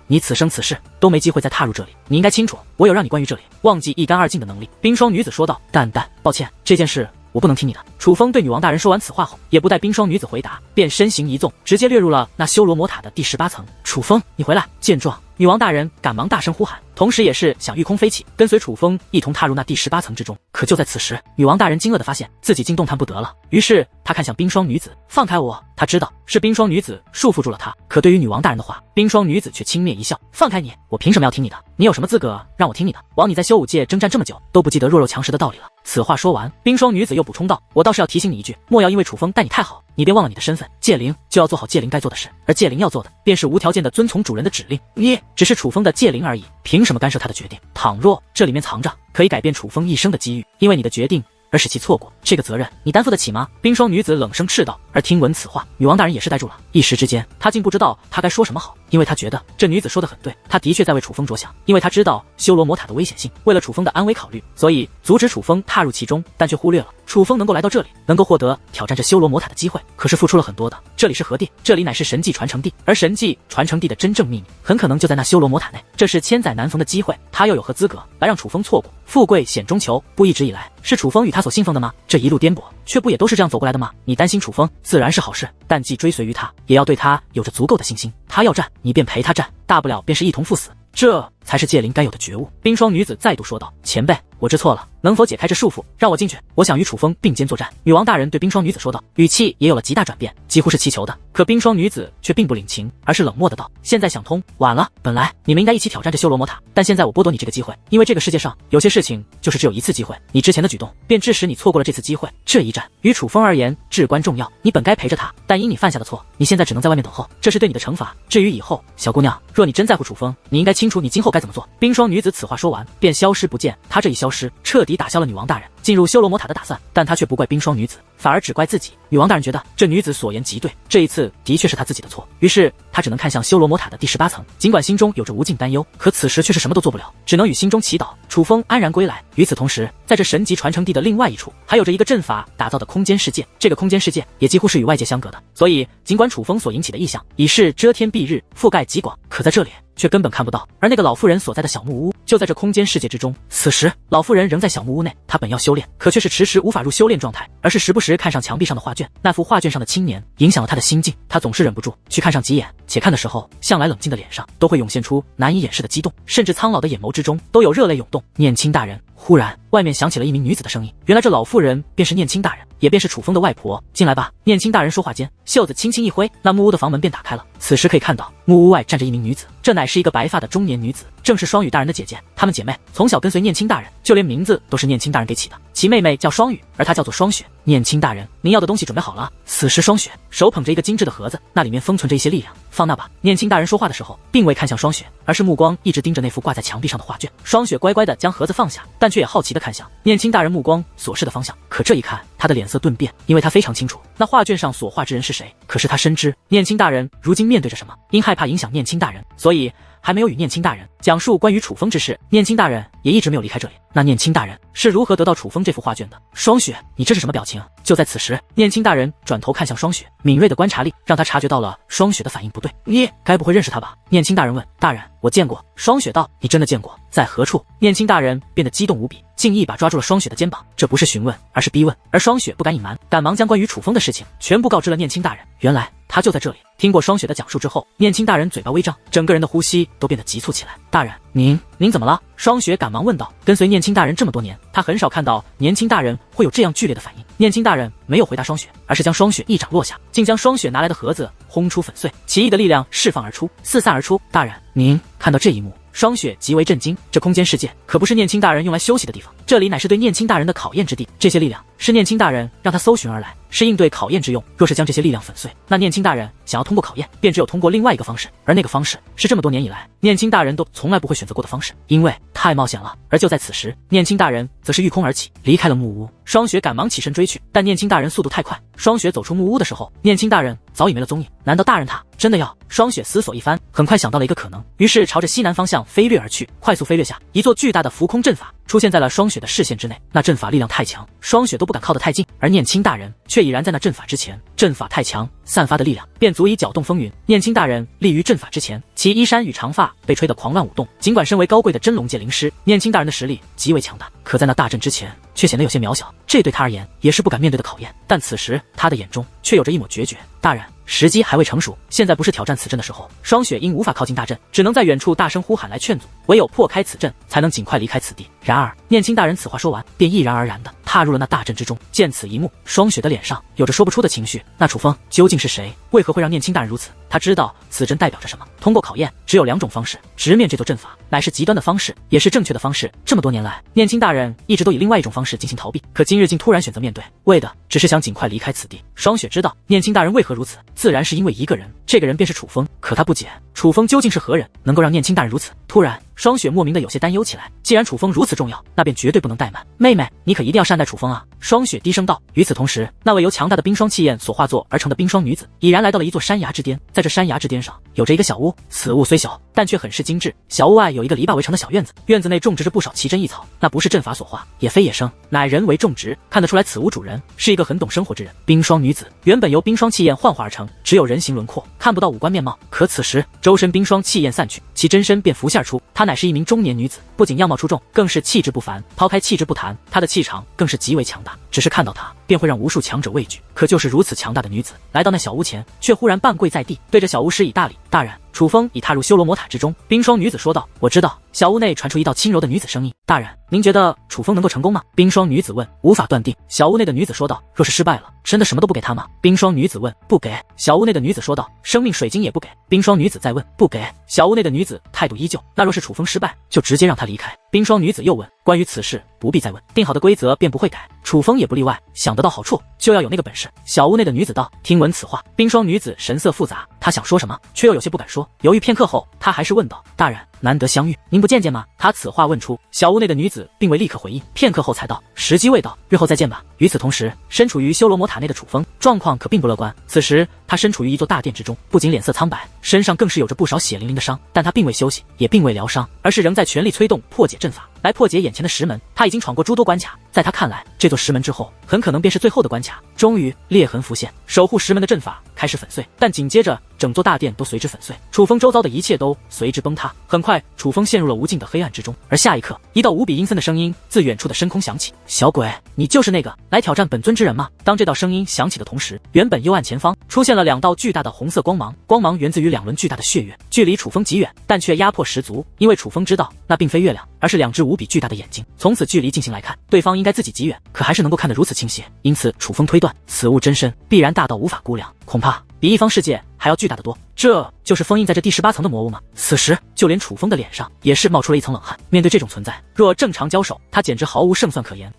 [SPEAKER 1] 你此生此世都没机会再踏入这里。你应该清楚，我有让你关于这里忘记一干二净的能力。冰霜女子说道。淡淡，抱歉，这件事我不能听你的。楚风对女王大人说完此话后，也不待冰霜女子回答，便身形一纵，直接掠入了那修罗魔塔的第18层。楚风，你回来！见状，女王大人赶忙大声呼喊，同时也是想御空飞起，跟随楚风一同踏入那第18层之中。可就在此时，女王大人惊愕地发现自己竟动弹不得了，于是她看向冰霜女子：“放开我！”她知道是冰霜女子束缚住了她，可对于女王大人的话，冰霜女子却轻蔑一笑：“放开你！我凭什么要听你的？你有什么资格让我听你的？枉你在修武界征战这么久，都不记得弱肉强食的道理了。”此话说完，冰霜女子又补充道：“我倒是要提醒你一句，莫要因为楚风待你太好，你别忘了你的身份。界灵就要做好界灵该做的事，而界灵要做的便是无条件的遵从主人的指令。你只是楚风的界灵而已，凭什么干涉他的决定？倘若这里面藏着可以改变楚风一生的机遇，因为你的决定而使其错过，这个责任你担负得起吗？”冰霜女子冷声斥道。而听闻此话，女王大人也是呆住了，一时之间她竟不知道她该说什么好，因为她觉得这女子说得很对，她的确在为楚风着想，因为她知道修罗魔塔的危险性，为了楚风的安危考虑，所以阻止楚风踏入其中，但却忽略了楚风能够来到这里，能够获得挑战这修罗魔塔的机会，可是付出了很多的。这里是何地？这里乃是神迹传承地，而神迹传承地的真正秘密很可能就在那修罗魔塔内，这是千载难逢的机会，他又有何资格来让楚风错过？富贵险中求，不一直以来是楚风与他所信奉的吗？这一路颠簸，却不也都是这样走过来的吗？你担心楚风自然是好事，但既追随于他，也要对他有着足够的信心。他要战，你便陪他战，大不了便是一同赴死，这才是界灵该有的觉悟。冰霜女子再度说道：“前辈，我知错了，能否解开这束缚，让我进去？我想与楚风并肩作战。”女王大人对冰霜女子说道，语气也有了极大转变，几乎是祈求的。可冰霜女子却并不领情，而是冷漠的道：“现在想通，晚了。本来你们应该一起挑战这修罗魔塔，但现在我剥夺你这个机会，因为这个世界上有些事情就是只有一次机会，你之前的举动便致使你错过了这次机会。这一战于楚风而言至关重要，你本该陪着他，但因你犯下的错，你现在只能在外面等候，这是对你的惩罚。至于以后，小姑娘，若你真在乎楚风，你应该清楚你今后该怎么做。”冰霜女子此话说完，便消失不见。她这一消失，彻底打消了女王大人进入修罗魔塔的打算，但她却不怪冰霜女子，反而只怪自己。女王大人觉得这女子所言极对，这一次的确是她自己的错，于是她只能看向修罗魔塔的第18层，尽管心中有着无尽担忧，可此时却是什么都做不了，只能与心中祈祷楚风安然归来。与此同时，在这神级传承地的另外一处，还有着一个阵法打造的空间世界，这个空间世界也几乎是与外界相隔的，所以尽管楚风所引起的异象已是遮天蔽日，覆盖极广，可在这里却根本看不到。而那个老妇人所在的小木屋就在这空间世界之中，此时老妇人仍在小木屋内，她本要修炼，可却是迟迟无法入修炼状态，而是时不时看上墙壁上的画卷，那幅画卷上的青年影响了她的心境，她总是忍不住去看上几眼，且看的时候向来冷静的脸上都会涌现出难以掩饰的激动，甚至苍老的眼眸之中都有热泪涌动。念青大人，忽然外面响起了一名女子的声音，原来这老妇人便是念青大人，也便是楚风的外婆。进来吧。念青大人说话间，袖子轻轻一挥，那木屋的房门便打开了。此时可以看到木屋外站着一名女子，这乃是一个白发的中年女子，正是双羽大人的姐姐。她们姐妹从小跟随念青大人，就连名字都是念青大人给起的。其妹妹叫双羽，而她叫做双雪。念青大人，您要的东西准备好了。此时双雪手捧着一个精致的盒子，那里面封存着一些力量，放那吧。念青大人说话的时候，并未看向双雪，而是目光一直盯着那幅挂在墙壁上的画卷。双雪乖乖地将盒子放下，但却也好奇地看向念青大人目光所示的方向。可这一看，他的脸色顿变，因为他非常清楚那画卷上所画之人是谁。可是他深知念青大人如今面对着什么，因害怕影响念青大人，所以还没有与念青大人讲述关于楚风之事。念青大人也一直没有离开这里。那念青大人是如何得到楚风这幅画卷的？双雪，你这是什么表情？就在此时，念青大人转头看向双雪，敏锐的观察力让他察觉到了双雪的反应不对。你该不会认识他吧？念青大人问。大人，我见过。双雪道。你真的见过？在何处？念青大人变得激动无比，竟一把抓住了双雪的肩膀。这不是询问，而是逼问。而双雪不敢隐瞒，赶忙将关于楚风的事情全部告知了念青大人。原来他就在这里。听过双雪的讲述之后，念青大人嘴巴微张，整个人的呼吸都变得急促起来。大人，您怎么了？双雪赶忙问道。跟随念青大人这么多年，他很少看到年轻大人会有这样剧烈的反应。念青大人没有回答双雪，而是将双雪一掌落下，竟将双雪拿来的盒子轰出粉碎，奇异的力量释放而出，四散而出。大人，您看到这一幕，双雪极为震惊。这空间世界可不是念青大人用来休息的地方，这里乃是对念青大人的考验之地。这些力量是念青大人让他搜寻而来，是应对考验之用。若是将这些力量粉碎，那念青大人想要通过考验，便只有通过另外一个方式，而那个方式是这么多年以来念青大人都从来不会选择过的方式，因为太冒险了。而就在此时，念青大人则是御空而起，离开了木屋。双雪赶忙起身追去，但念青大人速度太快。双雪走出木屋的时候，念青大人早已没了踪影。难道大人他真的要？双雪思索一番，很快想到了一个可能，于是朝着西南方向飞掠而去。快速飞掠下，一座巨大的浮空阵法出现在了双雪的视线之内。那阵法力量太强，双雪都不敢靠得太近，而念青大人却已然在那阵法之前。阵法太强，散发的力量便足以搅动风云。念青大人立于阵法之前，其衣衫与长发被吹得狂乱舞动。尽管身为高贵的真龙界灵师，念青大人的实力极为强大，可在那大阵之前却显得有些渺小，这对他而言也是不敢面对的考验。但此时他的眼中却有着一抹决绝。大人，时机还未成熟，现在不是挑战此阵的时候。双雪因无法靠近大阵，只能在远处大声呼喊来劝阻，唯有破开此阵，才能尽快离开此地。然而念青大人此话说完，便毅然而然地踏入了那大阵之中。见此一幕，双雪的脸上有着说不出的情绪。那楚风究竟是谁？为何会让念青大人如此？他知道此阵代表着什么。通过考验只有两种方式，直面这座阵法乃是极端的方式，也是正确的方式。这么多年来，念青大人一直都以另外一种方式进行逃避，可今日竟突然选择面对，为的只是想尽快离开此地。双雪知道念青大人为何如此，自然是因为一个人，这个人便是楚风。可他不解，楚风究竟是何人，能够让念青大人如此？突然双雪莫名的有些担忧起来，既然楚风如此重要，那便绝对不能怠慢。妹妹，你可一定要善待楚风啊！双雪低声道。与此同时，那位由强大的冰霜气焰所化作而成的冰霜女子已然来到了一座山崖之巅。在这山崖之巅上有着一个小屋，此屋虽小，但却很是精致。小屋外有一个篱笆围成的小院子，院子内种植着不少奇珍异草，那不是阵法所化，也非野生，乃人为种植。看得出来此屋主人是一个很懂生活之人。冰霜女子原本由冰霜气焰幻化而成，只有人形轮廓，看不到五官面貌。可此时周身冰霜气焰散去，其真身便浮现而出。她乃是一名中年女子，不仅样貌出众，更是气质不凡。抛开气质不谈，她的气场更是极为强大，只是看到她便会让无数强者畏惧。可就是如此强大的女子，来到那小屋前，却忽然半跪在地，对着小屋施以大礼。大人，楚风已踏入修罗魔塔之中。冰霜女子说道。我知道。小屋内传出一道轻柔的女子声音。大人，您觉得楚风能够成功吗？冰霜女子问。无法断定。小屋内的女子说道。若是失败了，真的什么都不给他吗？冰霜女子问。不给。小屋内的女子说道。生命水晶也不给。冰霜女子再问。不给。小屋内的女子态度依旧。那若是楚风失败，就直接让他离开。冰霜女子又问。关于此事不必再问，定好的规则便不会改，楚风也不例外。想得到好处，就要有那个本事。小屋内的女子道。听闻此话，冰霜女子神色复杂，她想说什么，却又有些不敢说。犹豫片刻后，她还是问道。大人，难得相遇，您不见见吗？她此话问出，小屋内的女子并未立刻回应，片刻后才道。时机未到，日后再见吧。与此同时，身处于修罗魔塔内的楚风状况可并不乐观。此时他身处于一座大殿之中，不仅脸色苍白，身上更是有着不少血淋淋的伤，但他并未休息，也并未疗伤，而是仍在全力催动破解阵法，来破解眼前的石门。他已经闯过诸多关卡，在他看来，这座石门之后很可能便是最后的关卡。终于裂痕浮现，守护石门的阵法开始粉碎，但紧接着整座大殿都随之粉碎，楚风周遭的一切都随之崩塌。很快楚风陷入了无尽的黑暗之中，而下一刻，一道无比阴森的声音自远处的深空响起。小鬼，你就是那个来挑战本尊之人吗？当这道声音响起的同时，原本幽暗前方出现了两道巨大的红色光芒，光芒源自于两轮巨大的血月，距离楚风极远，但却压迫十足，因为楚风知道那并非月亮，而是两只无比巨大的眼睛。从此距离进行来看，对方应该自己极远，可还是能够看得如此清晰，因此楚风推断此物真身必然大到无法估量，恐怕比一方世界还要巨大得多。这就是封印在这第18层的魔物吗？此时，就连楚风的脸上也是冒出了一层冷汗。面对这种存在，若正常交手，他简直毫无胜算可言。